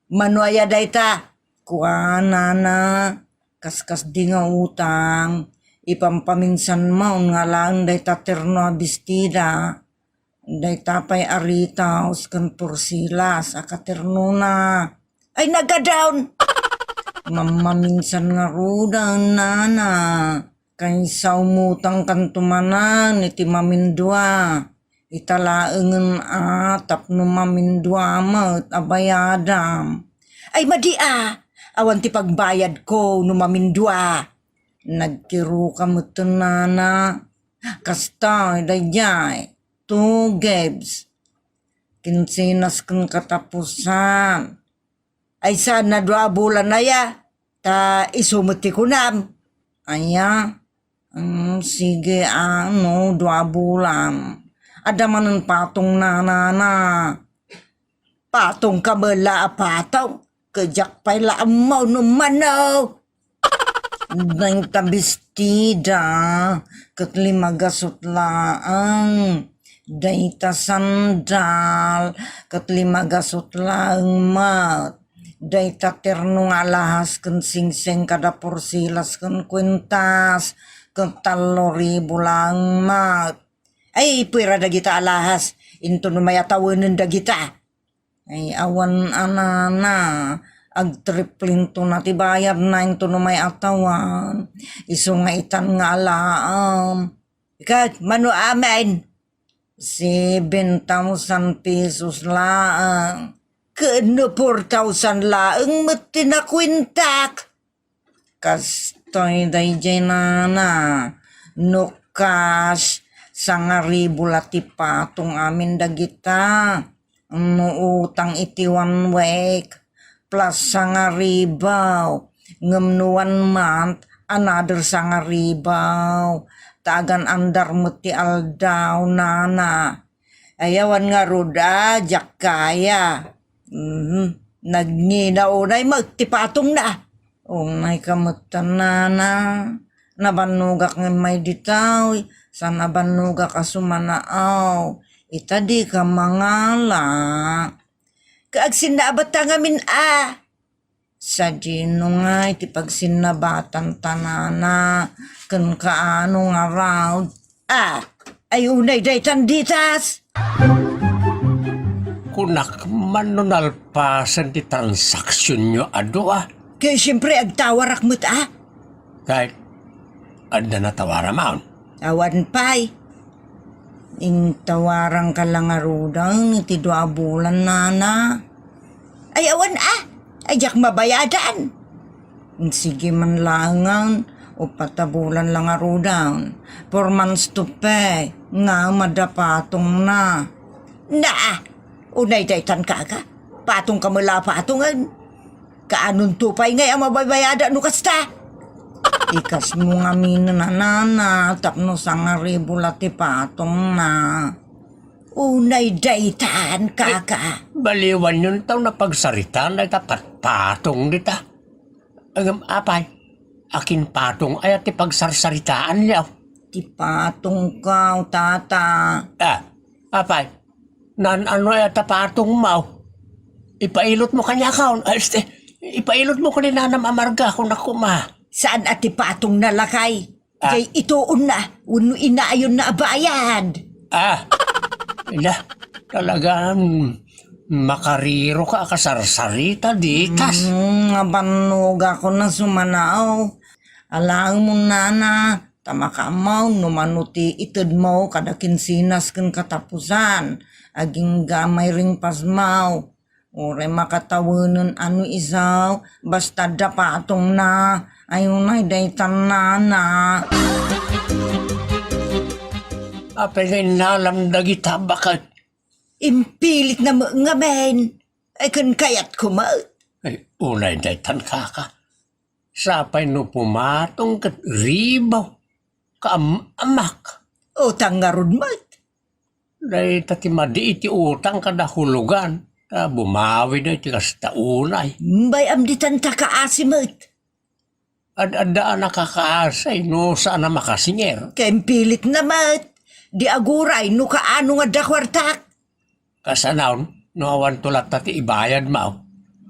S4: manuaya dayta kuha nana kaskas di nga utang ipampaminsan maun nga lang dayta terno bestida dayta pay aritaos kan porsilas akaterno na ay nagadown mamaminsan nga rudan nana kaysa umutang kan tumanan iti mamindua italaengen tapno mamindua mat abayadam ay madia awan ti pagbayad ko no mamindua nagkiro ka mo nana kasta dayjay 2 gebs kinsinas kang katapusan ay sana 2 bulan na ya ta isumuti ko nam aya sige 2 bulan ada manen patong nana patong kabela patong kejak pay la amaw no manaw nang tabistida kat 5 gasot laang dayta sandal kat 5 gasot laang mat dayta terno nga alahas ken singseng kada porsilas ken kwentas ket 3,000 lang mat ay puwera dagita alahas into no mayatawenen dagita ay awan anana agtriplin to na tibayad na into no may atawan iso nga itan nga alaam ikat mano amen 7,000 pesos laang kano 4,000 laang mati na kwintak kastoy dayjay nana no cash 1,000 lati patong amin dagita no utang iti 1 week plus 1,000 ngem no 1 month another 1,000 tagan andar muti aldaw nana ayawan nga roda jak kaya nagnina unay magtipatong na unay kamutan nana nabanugak ng may ditaw sa nabanugak asumanaaw itadi ka mangala kaagsin na abatang amin sa dino nga iti pagsinabatan tanana kan kaano nga round ay unay day tanditas
S5: Kunak manunalpasan ti transaksyon nyo ado
S3: Kaya siyempre agtawarak mo't
S5: Kahit anda na tawara maun.
S3: Awan pa'y.
S4: Intawarang ka lang arudang iti 2 bulan nana.
S3: Ay awan Ay jak mabayadan.
S4: Sige man langan O patabulan lang aro down. 4 months to pay. Nga madapatong na.
S1: Na, unay daytan ka. Patong ka mula patungan. Kaanon tupay ngay ang mabaybayada no kasta.
S4: Ikas mo nga minanana. Tapno sa nga ribulati patong na.
S1: Unay daytan kaka.
S5: Baliwan yun taw na pagsarita na tapat patong dita. Apay, akin patong ay ati pagsarsaritaan niya.
S4: Ti patong ka, tata.
S5: Apay, ano ay ata patong mau. Ipailot mo kanya ka. Ipailot mo ko ni Nanam Amarga kung nakuma.
S1: Saan ati patong nalakay? Kay itoon na, uno inaayon na abayad.
S5: Ila, talagang makariro ka kasarsarita ditas.
S4: Nga banog ako na sumanaw. Alang mo nana, tama ka mo, numanuti itod mo, kada kinsinas kan katapusan. Aging gamay ring pasmaw. Ure makatawanan ano isaw, basta dapatong na, ayun ay daytan na.
S5: Apay ngay nalamdagita bakit?
S1: Impilit na mga men. Ay kan kayat kuma.
S5: Ay, unay daytan kaka. Sapay no pumatong kat ribaw. Kaamak.
S1: Utang nga rod mat.
S5: Day tati madi iti utang kada hulugan. Bumawi na iti kastaunay.
S1: Mbay amditan ta kaasimat.
S5: Ad-adaan nakakaasay no saan na makasinger.
S1: Kaya impilit na mat. Di aguray no kaano nga dakwartak.
S5: Kasanaon, no awan tulat tati ibayad mao.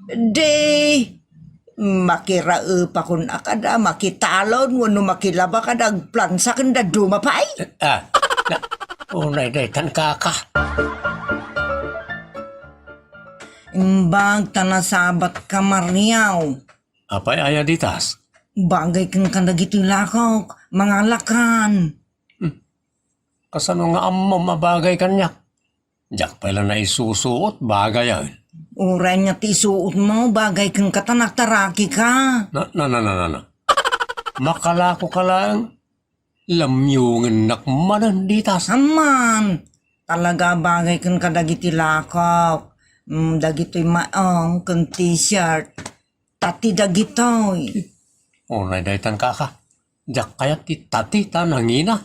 S1: Di. Makirao pa kun akada, makitalon, wano makilaba ka nagplansa kanda dumapay.
S5: Unay daytan kaka.
S4: Imbag tanasabat ka Mariaw.
S5: Apay aya ditas.
S4: Bagay kang kandagito lakok, mga lakan.
S5: Kasano nga ammo mabagay kanyak. Diyak pala na isusuot bagay ay.
S4: Uray nga ti suot mo, bagay kang katanaktaraki ka.
S5: Na. Makalako ka lang. Lamyungan nakmanan ditas.
S4: Aman, talaga bagay kang kadagiti lakok. Dagito'y maong kang t-shirt. Tati dagito'y.
S5: Unay daytan kaka. Diyak kaya ti tati tanangina.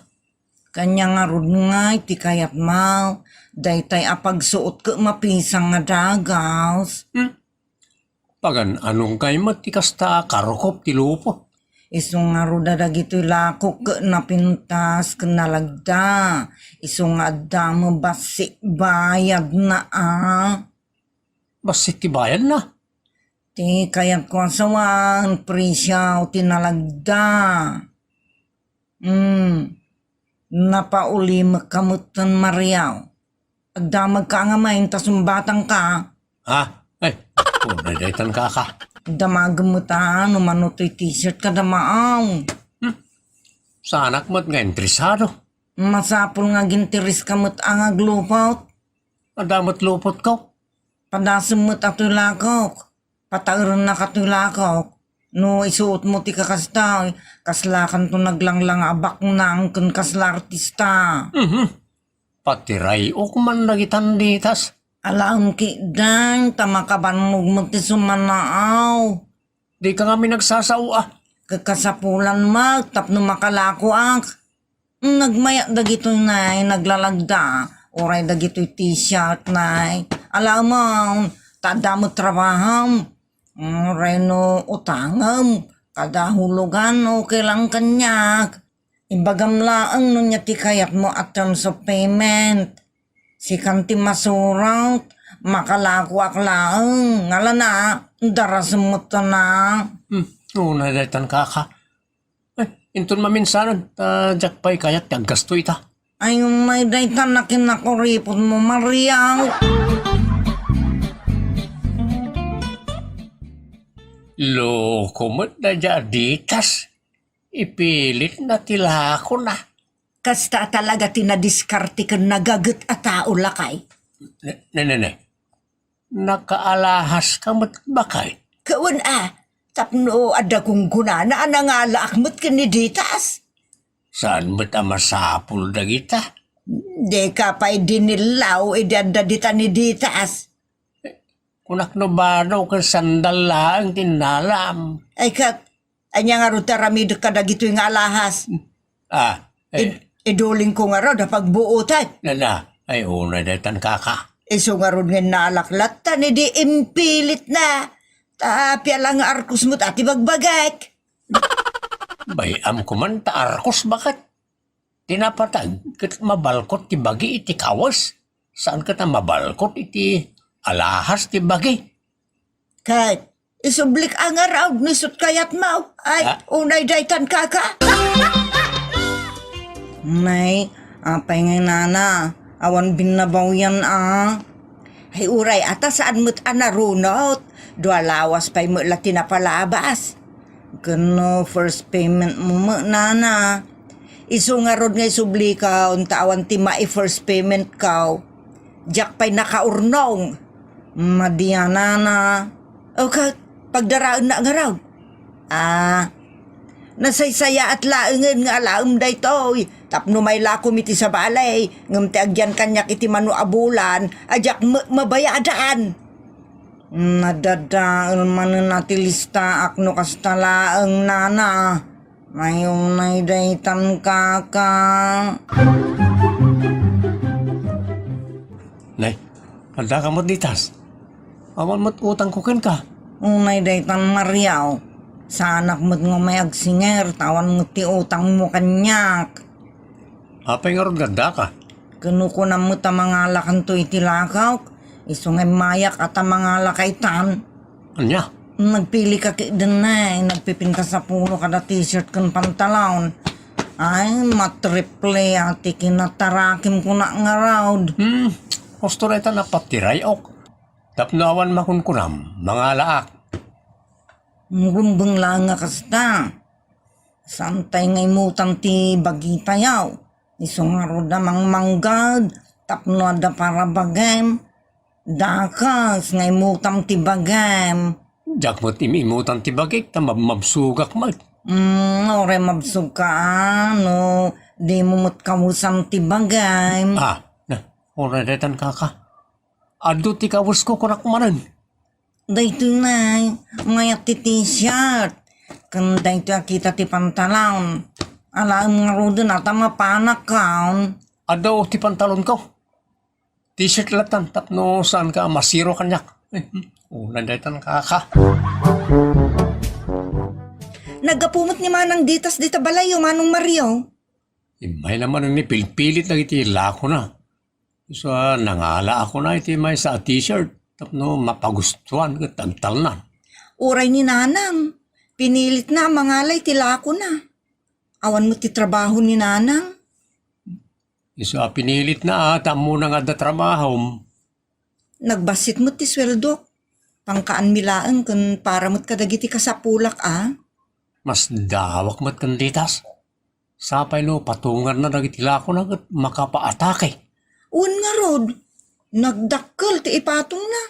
S4: Kanya nga rod nga, iti kayat mau. Daytay apagsuot ka mapisang nga dagaws.
S5: Pagan anong kay matikas ta karokop ti lupo.
S4: Iso nga rod dagito'y lakok ka napintas ka nalagda. Iso nga damo basi bayad na
S5: Basit ti bayan na.
S4: Ti kayat ko asawan, presyaw, tinalagda. Napauli makamutan Mariaw. Agdamag ka nga main, tasumbatang ka.
S5: Unay daytan kaka.
S4: Damagamutan, umano to'y t-shirt ka damaaw.
S5: Sa anak mo't nga entrisado.
S4: Masapol nga gintiris ka mo't ang aglupaut.
S5: Adamot lupot ko.
S4: Padasumot ato'y lakok. Patauran na kato'y lakok. No isuot mo ti kakastaw. Kaslakan to naglanglang abak na ang kun kasla artista.
S5: Pati rayok man nagitan ditas.
S4: Alam ki dang tamakabanmog mo ti sumanaaw.
S5: Di ka kami nagsasawa.
S4: Kakasapulan mag tapno makalako ak. Nagmaya dagito'y nay naglalagda. Oray dagito'y t-shirt nay. Alam mo, tada mo trabaham. Reno utangam. Kada hulugan okay lang kanyak. Ibagam laang no niya ti kayat mo at terms of payment. Si kanti masurat. Makalakwak laang. Ngala na, daras mo ta na.
S5: Unay daytan kaka. Intun maminsanan. Diyak pa'y kayat gasto ita.
S4: Ay, may daytan na kinakuripot mo, Mariaw.
S5: Loko mo't na ditas. Ipilit na tila ako na.
S1: Kasta talaga tinadiskarte ka nagagat at tao lakay.
S5: Ne. Nakaalahas ka mo't bakay.
S1: Kawan
S3: Tapno ada kong kunana anangala akmet kaniditas.
S5: Saan ba't masapul dagita?
S3: De ka pa'y dinilaw idanda dita ni ditas.
S5: Kunak no ba daw ka sandal lang tinalam?
S3: Ay kat, anya nga ro taramid ka dagito yung alahas. Iduling ko nga ro da pagbuotan.
S5: Ay una datan kaka.
S3: Iso nga ron nga nalaklat ta ni di impilit na. Tapya lang nga arkos mo't ati bagbagak.
S5: Bayam ko man taarkos bakit? Tinapatag kat mabalkot ti bagi iti kawas. Saan ka ta mabalkot iti alahas ti bagi?
S3: Kahit isublik ang araw nisot kayat mau. Ay, unay daytan kaka.
S4: Nay, apay ngay nana. Awan binabaw yan
S3: Ay uray ata saan mo't anarunot. Dua lawas pa'y mo la tinapalabas.
S4: Gano, first payment mo nana.
S3: Iso nga rod nga isubli ka, untawan ti mai first payment ka. Diyak pa'y nakaurnong.
S4: Madiya nana.
S3: O ka, pagdaraan na nga raw. Nasaysaya at laengen nga alaam day toy. Tapno may lakom iti sa balay. Ngam ti agyan kanyak iti manu abulan. Ajak mabayadaan.
S4: Nadadaal man nati lista akno kastalaang nana. Mayong naidaytan kaka.
S5: Nay, handa ka mo't ditas. Awan mo't utang kukin ka.
S4: Unay daytan Mariaw. Sa anak mo't nga may agsinger. Tawan mo ti utang mo kanyak.
S5: Apay nga ron ganda ka.
S4: Kano na mo ta mga lakan to iti lakaw. Iso nga mayak at mga lakaitan.
S5: Anya?
S4: Nagpili ka din na nagpipinta sa puno kada t-shirt kan pantalon. Ay, matriple ati kinatarakim ko na nga raw.
S5: Gusto na ita na patiray ok. Tapnawan makunkunam, mga laak.
S4: Ngumbang lang nga kasta. Santay ngay mutan ti bagita yaw. Iso nga ro damang manggad. Tapno ada para bagem. Dakas ngay mutam ti bagem.
S5: Diyak mo't imimutan ti bagik, ta mabsugak mo't.
S4: Ore mabsug ka ano. Di mo mo't kamusam ti bagem.
S5: Ora detan kaka. Ado ti kawas ko kunak manan.
S4: Dayto na, mayat ti t-shirt. Kan dayto kita ti pantalon. Alam nga ro dun ata mapanak kaon.
S5: Ado ti pantalon ko. T-shirt latan, tapno saan ka masiro kanyak. Nanditan kaka.
S4: Nagapumot ni Manang ditas dita balayo, Manong Mario.
S5: May naman ni pilpilit na iti lako na. So, nangala ako na iti may sa t-shirt. Tapno mapagustuhan ka tagtalnan.
S4: Uray ni Nanang. Pinilit na mangalay tilako na. Awan mo ti trabaho ni Nanang.
S5: So, pinilit na tamo na nga da trabaho.
S4: Nagbasit mo ti sweldo. Pangkaan milaan kun para mo't kadagiti kasapulak
S5: Mas dawak mat kanditas. Sapay no patungan na nagitila ko na makapaatake.
S4: Un nga rod, nagdakkel ti ipatong na.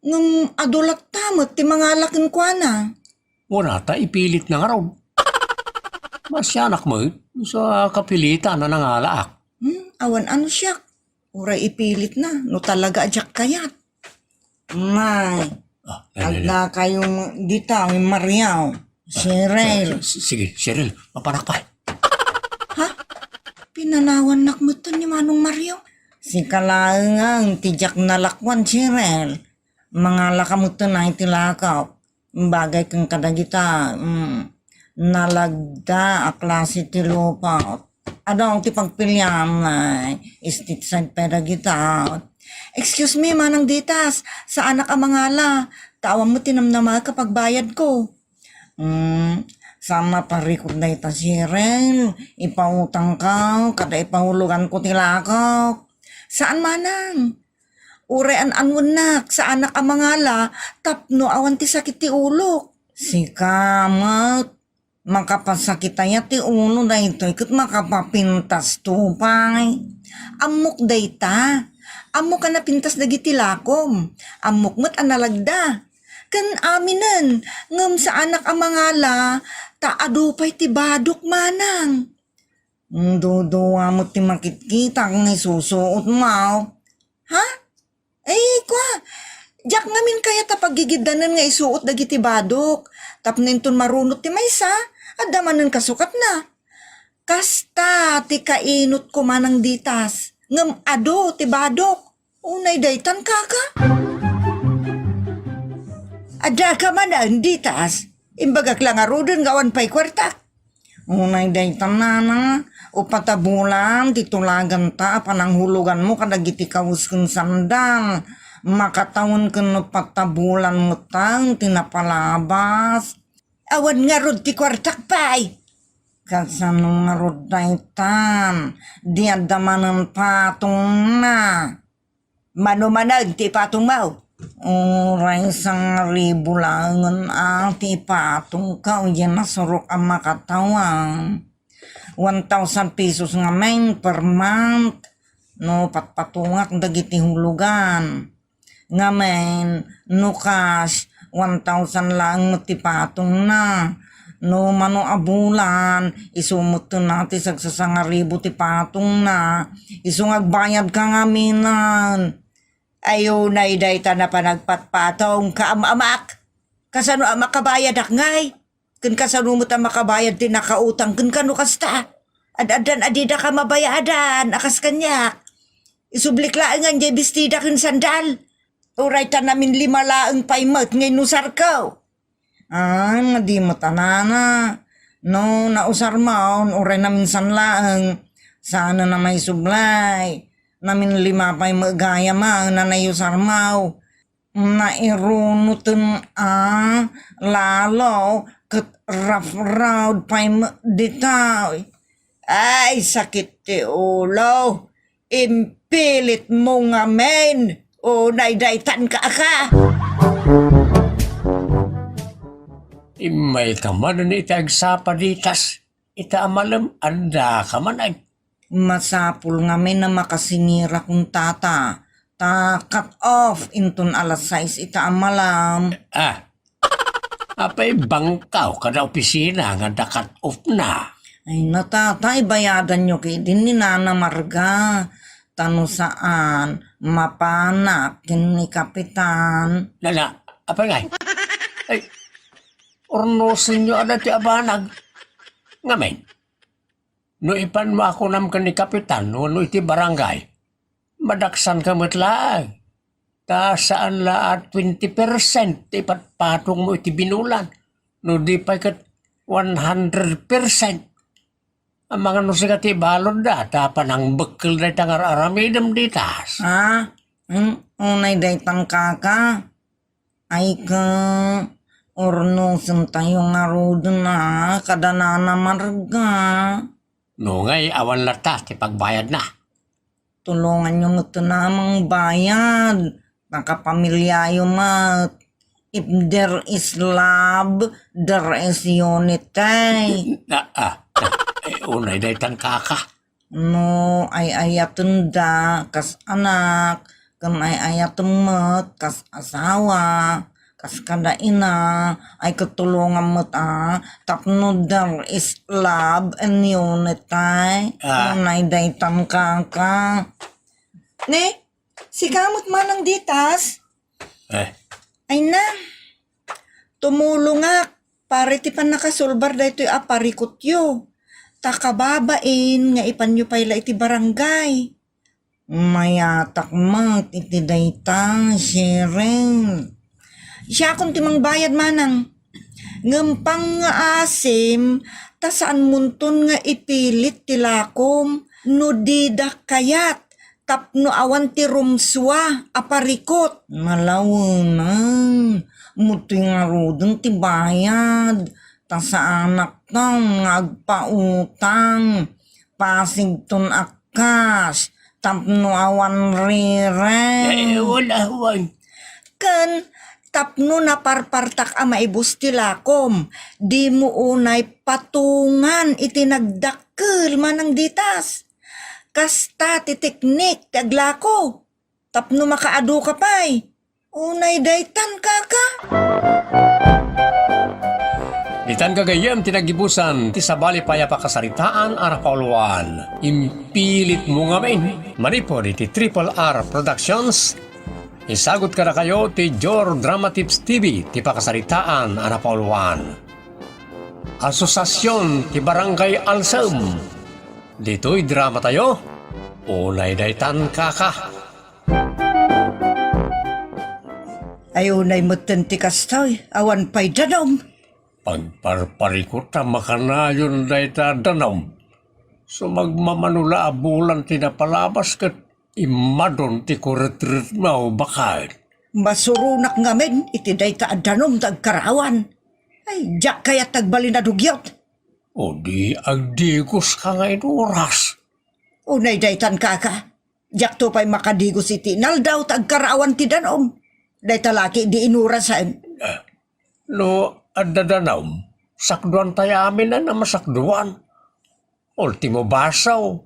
S4: Ngam adulat tamot ti mga laking kwa na.
S5: Wala ta ipilit na nga raw. Masyanak mo sa kapilitan na nangalaak.
S4: Awan ano siya. Uray ipilit na, no talaga adyak kayat. May, agda kayong dita, may Mariaw. Cheryl.
S5: Sige, Cheryl, mapanak pa.
S4: Pinanawan nakmuto ni Manong Mario. Si kalaang tijak na lakwan, Cheryl. Mga lakamuto na itilakaw. Bagay kang kadagita. Nalagda aklase ti lupa. Adong ti pagpilyan istit side pedagita. Excuse me, Manang Ditas. Sa anak ang mangala. Tawang mo tinamnama kapag bayad ko. Sama parikot na ita Cheryl. Ipautang ka. Kada ipahulugan ko tilakaw. Saan Manang? Urean anwanak sa anak ang mangala. Tapno awan ti sakit ti ulok. Si kamat. Makapasakitaya ti uno na ito. Ikot makapapintas tupay. Amok dayta. Amok ka na pintas dagiti lakom. Amok mo't analagda. Kan aminen, ngem sa anak amangala, ta adupay ti badok manang. Duduwa mo ti makikita kung isusuot mo. Ha? Kwa, jak ngamin kaya ta pagigidanan nga isuot dagiti badok. Tapninton marunot ti maysa, at damanan kasukat na. Kasta ti kainot ko manang ditas, ngem ado ti badok. Unay daytan kaka.
S3: Ada ka man ang ditas, imbagak lang arudin gawan pa'y kwarta.
S4: Unay daytan na, upatabulan, titulagan ta, pananghulugan mo kadagiti kawus kong sandal. Makatawon kano patabulan mo tang, tinapalabas.
S3: Awan nga rod ti kwartak pa'y.
S4: Kasano nga rod daytan, diadamanan patong na.
S3: Manumanag ti patong mau.
S4: Uray sang ribu langan ti patong ka, yan nasurok ang makatawang. 1,000 pesos nga main per month, no patpatungak dagiti hulugan. Nga main, no cash, 1,000 lang ti patong na. No mano abulan, isumot to natin sa ribu ti patong na. Isungagbayad ka nga minan.
S3: Ayaw na idayta na panagpatpatong kaamamak. Kasano ang makabayad akngay? Kun kasano mo ta makabayad ti nakautang kun kano kasta. Ad-adan adida ka mabayadan akas kanyak. Isublik laang ang bestida kun sandal. Uray ta namin 5 laang paimot ngay nusar ko.
S4: Di mo tanana. No, nausar maon, uray namin sanlaang. Sana na may sublay. Namin 5 pa'y magaya ma, nanayusar mau. Nairunutun lalo, kat rough pa'y ditaw.
S3: Ay, sakit ti ulo. Impilit mo nga men. O naidaytan ka ka.
S5: Imay ka man ni itagsapa ditas. Ita amalam, anda ka man ay.
S4: Masapul nga may na makasinira kung tata. Ta cut off intun alas 6 ita amalam.
S5: Apay bangkaw kada opisina nga dakat off na.
S4: Ay natatay bayadan nyo kay din ni Nana Marga. Tano saan mapanak kin ni Kapitan.
S5: Nana, apay ngay? Ay, ornosin nyo ada ti abanag. Ngamen. No ipan mo ako nam ka ni Kapitan, no iti barangay, madaksan ka matlaag. Ta saan laat 20% ipat patong mo iti binulan. No di pa kat 100%. Ang mga nusika ti balon da, tapan ang bekal na tangar aramidam ditas.
S4: Unay daytang kaka. Ay ka, ornosin tayo nga rodon na kada Nana Marga.
S5: No ngay awan lata ti pagbayad na.
S4: Tulungan nyo ito namang bayad. Nakapamilyayo mat. If there is love, there is unity.
S5: Unay daytan kaka.
S4: No, ay ayatun da, kas anak. Kan ay ayatun mat, kas asawa. Kas kada ina, ay katulungan mo tapno there is love and unity. Unay daytan kaka. Ne, si kamot manang ditas. Ay na, tumulong pare ti pan nakasulbar da ito'y aparikot yo. Takababain nga ipanyo payla iti barangay. Mayatak mat iti dayta, sharing. Siya kung timang bayad manang. Ngempang nga asim, ta saan munton nga ipilit tilakom, no didak kayat, tapno awan ti rumswa, aparikot. Malawunan, muti nga rodon ti bayad, ta sa anak tang agpautang, pasigton akas, tapno awan rire.
S5: Wala.
S4: Kan, tapno na parpartak ama ibus tilakom, di mo unay patungan itinagdakkel manang ditas. Kasta ti teknik ti aglako, tapno makaadu ka pa'y. Unay daytan kaka.
S5: Ditan kagayam tinagibusan ti sabali paya pakasaritaan ara kauluan. Impilit mo nga main. Manipod iti Triple R Productions. Isagot ka na kayo ti Jor Drama Tips TV ti pakasaritaan ara kauluan. Asosasyon ti Barangay Alsam. Dito'y drama tayo. Unay daytan kaka.
S3: Ayunay mo ti kastoy, awan pa'y danom.
S5: Pagparparikot na makanayon na itadanom. So magmamanula abulan tinapalabas kat imadon ti kuretret mo bakit.
S3: Masurunak ngamin, iti day ta danom tagkarawan. Ay, jak kaya tagbali na dugyot.
S5: O di agdigos ka ngayon oras.
S3: Unay daytan kaka. Jak to pa'y makadigos iti naldaw tagkarawan ti danom. Day talaki di inurasan.
S5: No, adadanaw, sakduan tayo amin na masakduan. Ultimo basaw.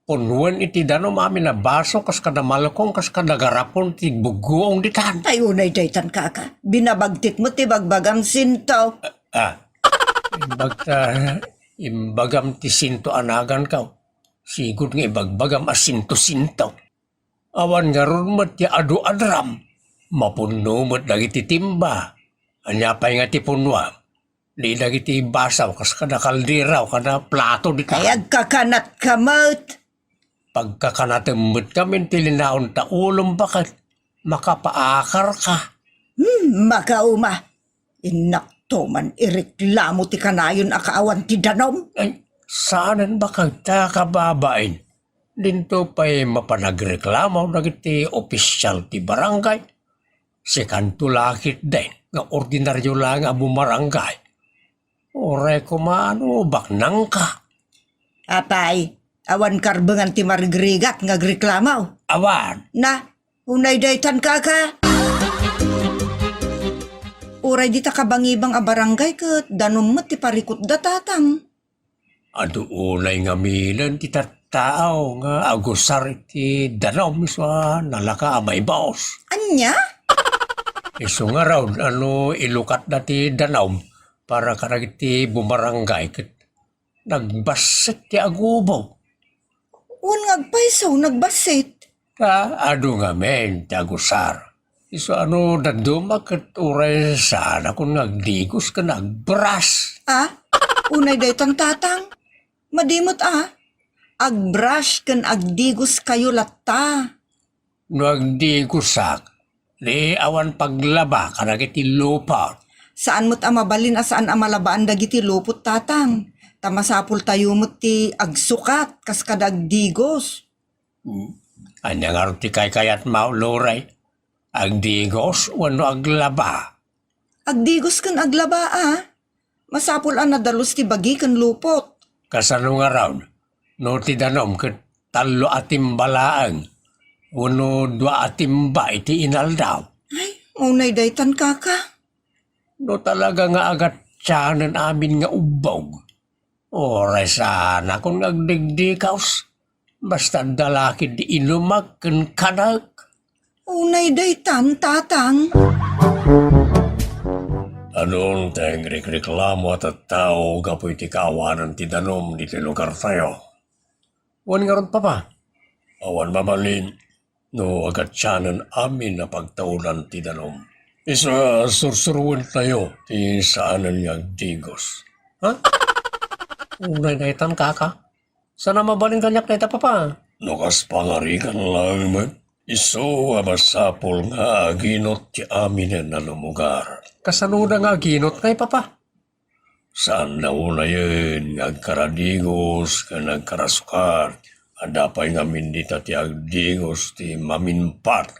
S5: Punuan iti danom amin na baso kas kada malakong kas kada garapon ti buguong ditan.
S3: Ay, unay daytan kaka. Binabagtit mo ti bagbagam sinto.
S5: Imbagam ti sinto anagan ka. Sigod nga ibagbagam asinto-sinto. Awan nga ron mo ti adu-adram. Mapuno mo dagiti timba. Anyapay nga ti punwa. Di dagiti basaw kas kada kaldiraw kada plato di ka.
S3: Kayag kakanat kamot.
S5: Pagkakanatemot kami tilinaon ta ulong bakit makapaakar ka.
S3: Makauma. Inakto man ireklamo ti kanayon akaawan ti danom.
S5: Ay, saanan ba kag ta kababain? Dinto pa'y mapanagreklamo dagiti opisyal ti barangay. Si kantulakit din nga ordinaryo lang ang bumarangay. Oray ko maano, baknang ka.
S3: Apay, awan karbengan ti marigrigat nga agreklamaw.
S5: Awan,
S3: Na, unay daytan kaka. Uray di ta kabangibang a barangay ket danom met ti parikot datatang.
S5: adu unay nga milan ti tattao nga agusar iti danom sa nalaka amay baos.
S3: Anya?
S5: Iso nga raw, ilukat na ti danom para karagiti bumarangay ket nagbasit ti agubaw.
S3: Un ngagpayso nagbasit.
S5: Adu nga men, ti agusar. Iso daduma ket uray sana kung nagdigos ka nagbras.
S3: Unay daytan tatang. Madimot agbrush ken agdigos kayo latta.
S5: No agdigosak, di awan paglaba karagiti lupa.
S4: Saan mo't mabalin saan malabaan dagiti lupot tatang. Tamasapul tayo mo't ti agsukat kas kadagdigos.
S5: Anyang arti kay kayat mauloray. Agdigos wano aglaba.
S4: Agdigos kan aglaba Masapul nadalos ti bagi kan lupot.
S5: Kasano nga raw, no ti danom ket talo atim balaang. Wano dua atimba iti inaldaw.
S4: Ay, unay daytan kaka.
S5: No talaga nga agat tiyanan amin nga ubog. Oray sana kung nagdigdikaws. Basta dalakid di inumak ken kanag.
S4: Unay daytan tatang.
S5: Anong tayong reklamo at tao kapoy ti kawanan ti danom di ti lugar tayo? Wan nga ron pa. Awan mabalin, no agat tiyanan amin na pagtaulan ti danom. Isa sursuruan tayo ti saanan nga digos. Unay daytan kaka? Sana mabalin kanyak na ita pa. Nukas pangarikan lang man. Iso masapol nga aginot ti amin na lumugar. Kasanuda nga aginot kay papa? Saan na una yun, agkaradigos, ka nagkarasukar, adapay nga mindita ti agdigos ti maminpat,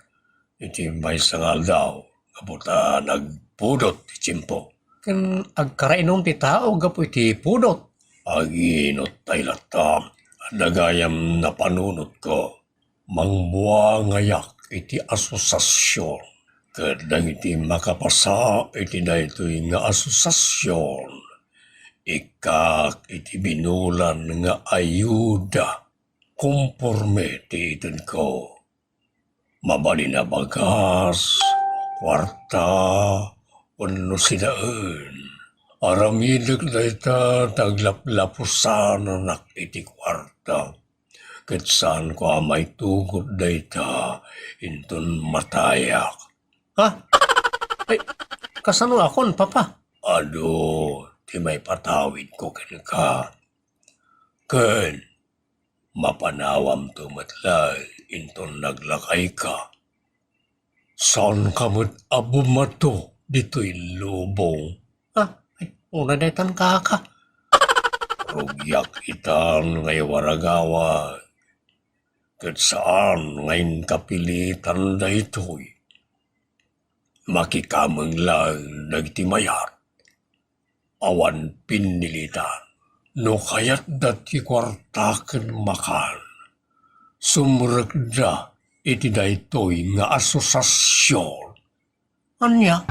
S5: iti may sangal daw, kaputa nagpudot ti tsimpo. Kan agkarainom ti tao, gapo iti pudot. Aginot tay latam, adagayam na panunot ko, mangbuwa ngayak iti asosasyon. Kadang iti makapasa iti daytoy nga asosasyon. Ikak iti binulan nga ayuda. Kumporme ti itin ko. Mabali na bagas, kwarta, wano sinaan. Aramidag dayta taglaplapusan anak iti kwarta. Ket saan ko amay tugot dayta inton matayak. Ha? Ay, kasano akon, papa? Ado, ti may patawid ko ken ka. Ken, mapanawam tumatlay inton naglakay ka. Saan kamot abumato dito'y lubong? Ah, ay, una daytan kaka. Rugyak itan ngay waragawa. Ket saan ngayon kapilitan daytoy. Makikameng lang nagtimayat. Awan pinilitan. No kayat dati kwartaken makan. Sumrekda iti daytoy nga asosasyon. Anya?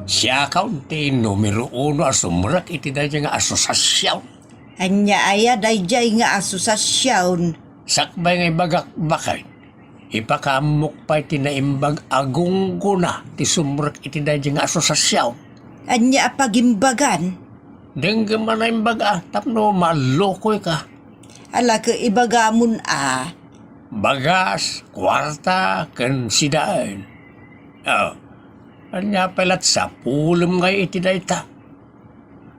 S5: Siya kaunti numero 1 asumrek iti daytoy nga asosasyon.
S4: Anya aya dayjay nga asosasyon.
S5: Sakbay ngay bagak bakay. Ipakamok pa iti naimbag agung na ti sumrek iti daytoy nga asosasyon.
S4: Anya apagimbagan.
S5: Dengge man na imbag tapno malukoy ka.
S4: Ala ka ibagamon
S5: Bagas, kwarta, ken sidaan. Anya pelat sa pulem ngay iti dayta.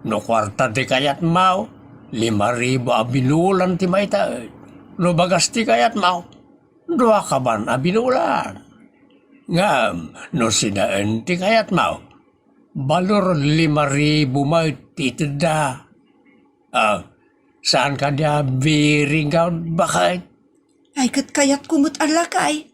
S5: No kwarta di kayat mau, 5,000 abinulan ti mayta. No bagas ti kayat mau, 2 kaban abinulan. Ngam, no sidaan ti kayat mau, balor 5,000 may titida. Saan ka dia biringaw bakay?
S4: Ay kat kayat kumot alakay.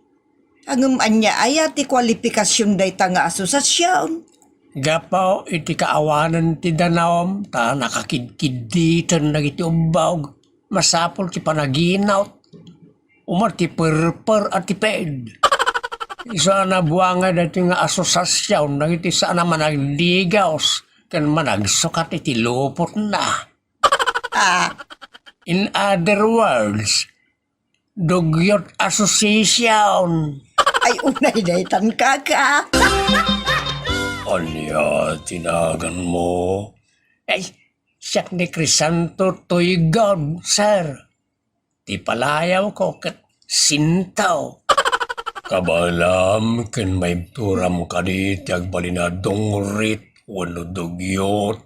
S4: Angem anya aya ti kwalifikasyon dayta nga asosasyon.
S5: Gapaw iti kaawanan ti danawam ta nakakidkiditan na iti umbawg. Masapol ti panaginaw. Umar ti perper at ti ped. Isa na buwanga dati nga asosasyon na iti sana managdigaws kan managsukat iti lupot na. In other words, Dugyot Association.
S4: Ay unay daytan kaka.
S5: Anya, tinagan mo? Ay, siyak ni Crisanto to'y God, sir. Ti palayaw ko kat sintaw. Kabalam, ken may turam ka di tiyag balinadong rit, wano dugyot.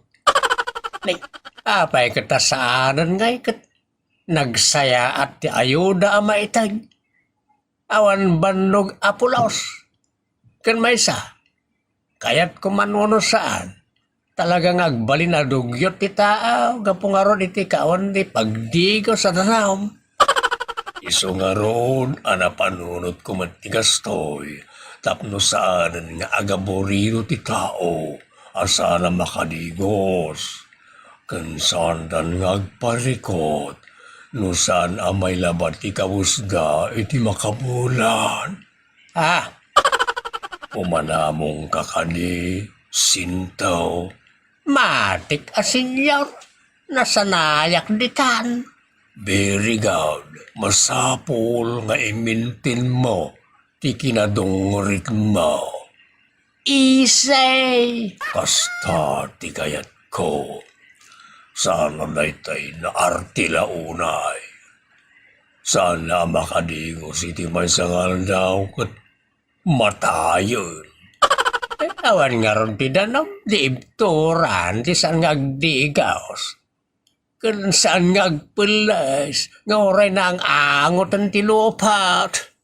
S5: Nay, apay katasaanan ngay kat nagsaya at ti ayuda ama itag. Awan bandog apulos. Ken maysa, kayat kumanwono saan. Talagang agbalin na dugyot ti tao, gapungaron iti kawan di pagdigo sa danawm. Iso nga ron, anapanunot ko matigastoy, tapno saan nga agaborino ti tao, asana makadigos. Kansandan nga agparikot, no saan amay labat ti kawusga iti makabulan. Umanamong kakani, sintaw. Matik asinyor, nasanayak ditan. Very good, masapol nga imintin mo, ti kinadungrit mo. Isay! Kasta ti kayat ko. Sana daytay na artila unay. Sana makadingos iti may sangal daw kat matayon. Awan nga ron ti danam, di ibturan, ti saan nga agdigaos. Kan saan nga agpulas, nga oray na ang angotan ti lupat.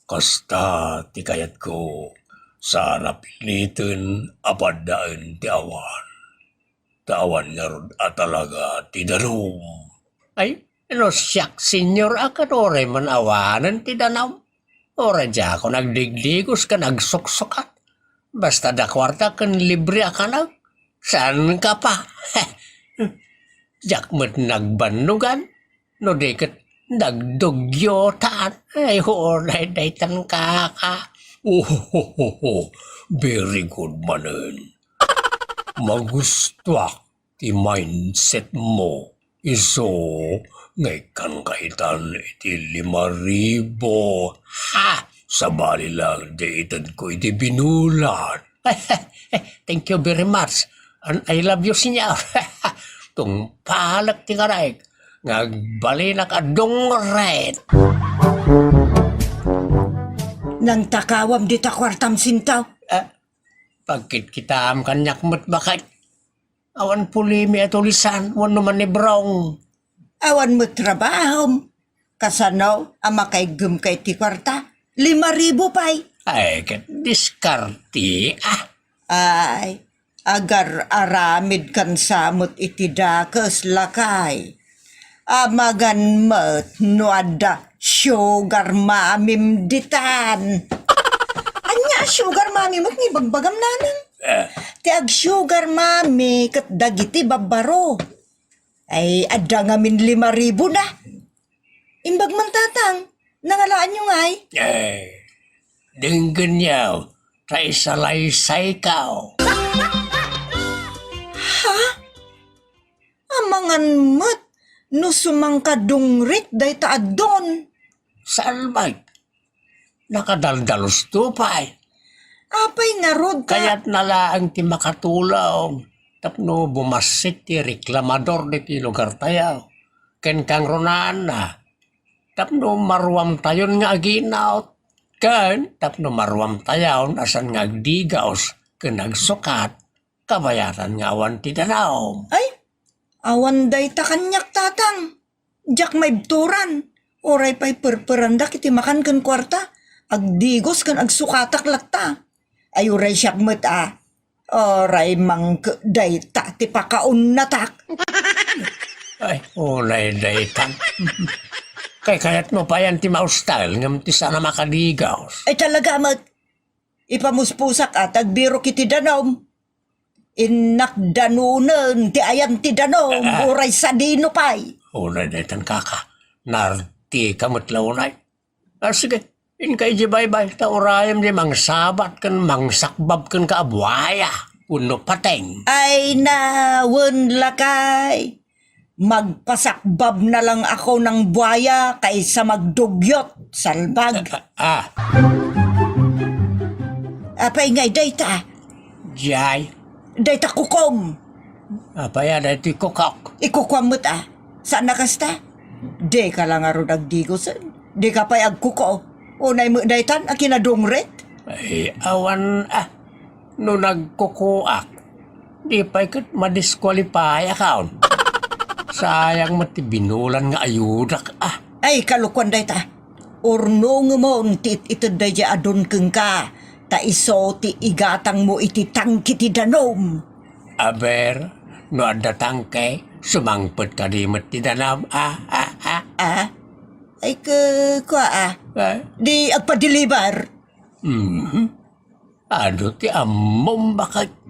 S5: Kasta ti kayat ko, sana pilitin apadaan ti awan. Tawan nga ron at talaga ti danum. Ay, no siyak senyor akat oray man awanan ti danam. Oray dya ako nagdigdigos ka nagsuksukat. Basta da kwarta kan libre akanag. Saan ka pa? Jak met nagbanugan. No deket nagdugyotan. Ay, oray daytan kaka. Very good manen. Magustuak ti mindset mo. Iso, ngay kan kaitan iti 5,000. Sabali lang, daitan ko iti binulan. Thank you very much. And I love you, senyor. Tung palak ti karayk, ngagbali na ka dongret.
S4: Nang takawam di ta kwartam sintaw.
S5: Pagkit kita am kanyak mat bakit. Awan pulimi at ulisan, wan naman ni Brong.
S4: Awan mo trabahom. Kasanaw, ama kay gum kay ti kwarta. 5,000 pay.
S5: Ay, kat diskarti.
S4: Ay, agar aramid kan samot iti dakes lakay. Amagan mat no ada sugar mamim ditan. Anya sugar mami mat ni bagbagam nanang. Ti ag sugar mami kat dagiti babaro. Ay adda ngamin 5,000 na. Imbag man tatang, nangalaan nyo ngay.
S5: Dinggan yaw, tay salaysay kao.
S4: Amangan mat, no sumangkadungrit day taad doon.
S5: Salbay, nakadaldalos tupay.
S4: Apay nga rod ka.
S5: Kaya't nalaang ti makatulong. Tapno bumasik ti reklamador di ti lugar tayaw. Ken kang ronaan na. Tapno marwam tayon nga aginaw. Ken tapno marwam tayaw asan nga agdigaos. Ken nagsukat. Kabayaran nga awan ti danaw.
S4: Ay, awan day ta kanyak tatang. Jak may bturan. Oray pa'y perperanda kiti makan kan kwarta. Agdigos kan agsukatak latta. Ay oray siyak mat Oray mang day ta ti pakaon natak.
S5: Ay, ulay daytan. Kayat mo pa yan ti maustyle ngam ti sana makadigaos.
S4: Ay talaga mat. Ipamuspusak at agbiro kiti danom. Inak danunan ti ayan ti danom. Oray sa dino pay.
S5: Ulay daytan kaka. Narti kamot launay. Sige. In kay di bye-bye, taurayam di mangsabat kan mangsakbab kan kaabwaya. Uno pateng.
S4: Ay nawan lakay. Magpasakbab na lang ako ng buhaya kaysa magdugyot, salbag. Apay ngay dayta.
S5: Jay.
S4: Dayta kukom.
S5: Apaya dati kukok.
S4: Ikukwam mo't Saan nakasta? Di ka lang aro nagdigosan. Di ka pa'y agkuko. Unay mo daytan, akinadungret?
S5: Ay, awan no nagkukuak. Di pa'y kat madisqualify account. Sayang mati binulan nga ayudak
S4: Ay, kalukwan dayta. Urnong mo, tit itad daya adon keng ka. Ta iso ti igatang mo iti tangki ti danom.
S5: Aber, no ada tangke, sumangpet ka di mati danam.
S4: Ay, di agpadilibar.
S5: Ado ti amom bakit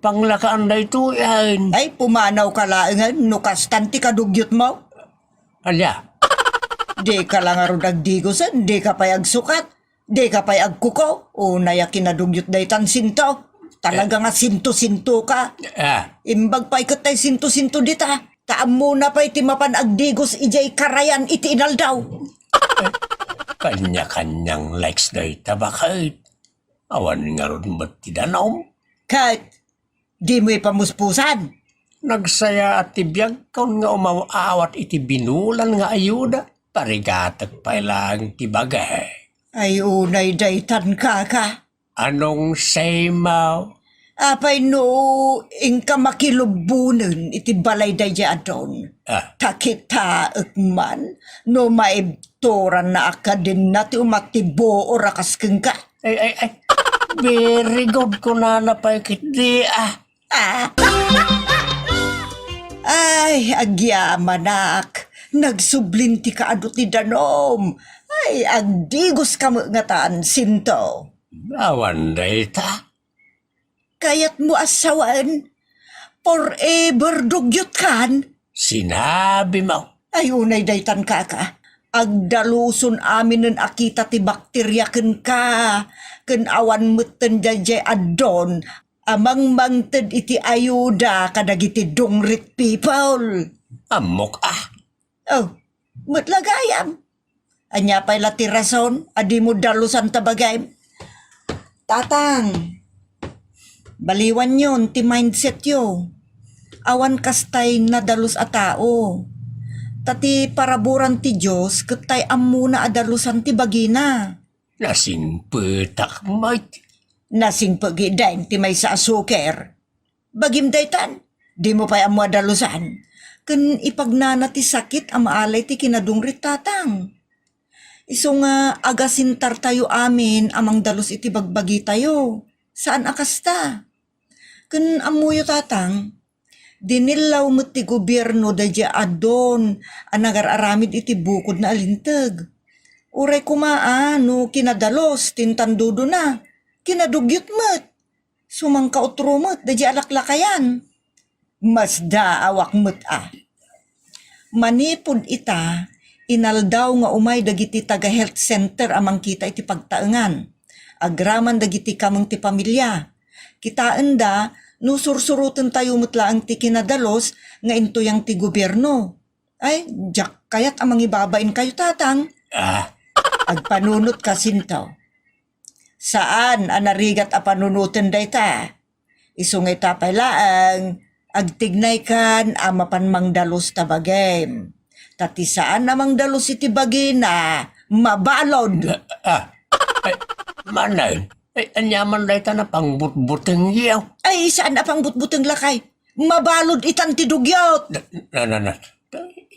S5: panglakaan na ito yan.
S4: Ay, pumanaw ka laangan, nukastan ti kadugyot mo.
S5: Alya,
S4: Di ka lang aro nagdigosan, di ka pa'y agsukat, di ka pa'y agkuko, o naya kinadugyot daytan sinto. Talaga nga sinto-sinto ka. Imbag pa'y katay sinto-sinto dita. Taam muna pa'y timapan agdigos ijay karayan iti inaldaw.
S5: Kanya-kanyang likes na itabakit. Awan nga ron ba't tidanaw?
S4: Kahit, di mo ipamuspusan.
S5: Nagsaya at tibiyag kaun nga umaawat iti binulan nga ayuda. Parigatag pa ilang tibagay.
S4: Ay unay daytan ka.
S5: Anong say mo?
S4: Apay no, ingka makilubunan iti balay daya adon. Takita ekman, no maibtoran na akadin na ti umatibo o rakas keng ka.
S5: Ay. Very good ko na napakit di
S4: Ay, agyamanak. Nagsublinti ka ado ti danom. Ay, agdigos ka mo nga taan, sinto.
S5: Awan dayta.
S4: Kayat mo asawan, forever dugyot kan.
S5: Sinabi mo.
S4: Ay, unay daytan kaka. Agdaluson amin ng akita ti bakterya ken ka. Ken awan mutten jajay adon. Amang mangted iti ayuda kadagiti dongrit people.
S5: Amok
S4: Oh, mutlagayam. Anya pa'y lati rason, adi mo dalusan tabagay. Tatang, baliwan yun, ti mindset yo. Awan kastay na dalus a tao. Tati paraburan ti Diyos, katay amuna adalusan ti bagina.
S5: Nasinpetak, mate.
S4: Nasing pagidain ti may sa asuker. Bagim daytan, di mo pa'y amu adalusan. Kan ipagnana ti sakit amaalay ti kinadungrit tatang. Iso nga agasintar tayo amin amang dalus iti bagbagi tayo. Saan akasta? Kan amuyo tatang, dinilaw mo ti gobyerno da dya adon anagar-aramid iti bukod na alintag. Uray kumaan no kinadalos tintandudo na, kinadugyot mo't. Sumangka utrumot da dya alaklakayan. Mas daawak mo't Manipod ita, inaldaw nga umay dagiti taga health center amang kita iti pagtaengan. Agraman dagiti kamang ti pamilya. Kitaan da, no sursurutan tayo mutlaang ti kinadalos nga intuyang ti gobyerno. Ay, jak kayat amang ibabain kayo tatang. Agpanunot ka sintaw. Saan anarigat a panunutin dayta? Isungay tapay laang, agtignay kan amapan mang dalos tabagem. Tati saan namang dalos iti bagina, mabalod.
S5: Ay, manay. Ay, anyaman dayta na pangbutbuteng yaw.
S4: Ay, saan na pang butbuteng lakay? Mabalod itan ti dugyot.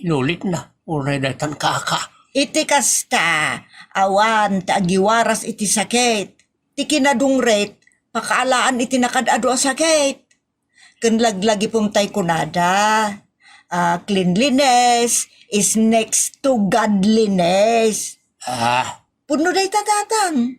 S5: Inulit na. Uray daytan kaka.
S4: Iti kasta, awan taagiwaras iti sakit. Ti kinadungret, pakaalaan iti nakadado a sakit. Kanlaglagi pumtay kunada. Cleanliness is next to godliness. Puno day tatatang.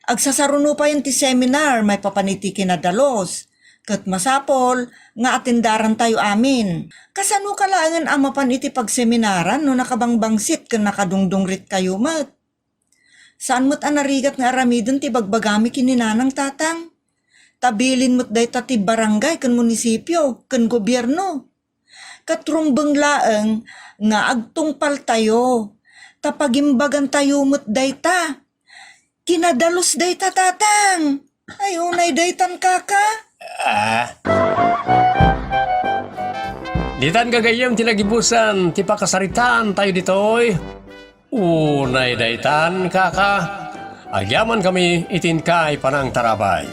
S4: Agsasaruno pa yung ti seminar, may papaniti kinadalos. Kat masapol, nga atindaran tayo amin. Kasano kalangan amapan iti pagseminaran no nakabangbangsit kan nakadungdungrit kayo mat. Saan mo't anarigat nga aramidon ti bagbagami kininanang tatang? Tabilin mo't day ti barangay kan munisipyo, kan gobyerno. Katrumbeng laeng nga agtungpal tayo. Tapagimbagan tayo mo't day ta. Kinadalos day ta tatang. Ay, unay day tan kaka.
S5: Ditan gagayam tinagibusan, ti pakasaritaan tayo ditoy. Unay daytan kaka. Agyaman kami itin kay panang tarabay.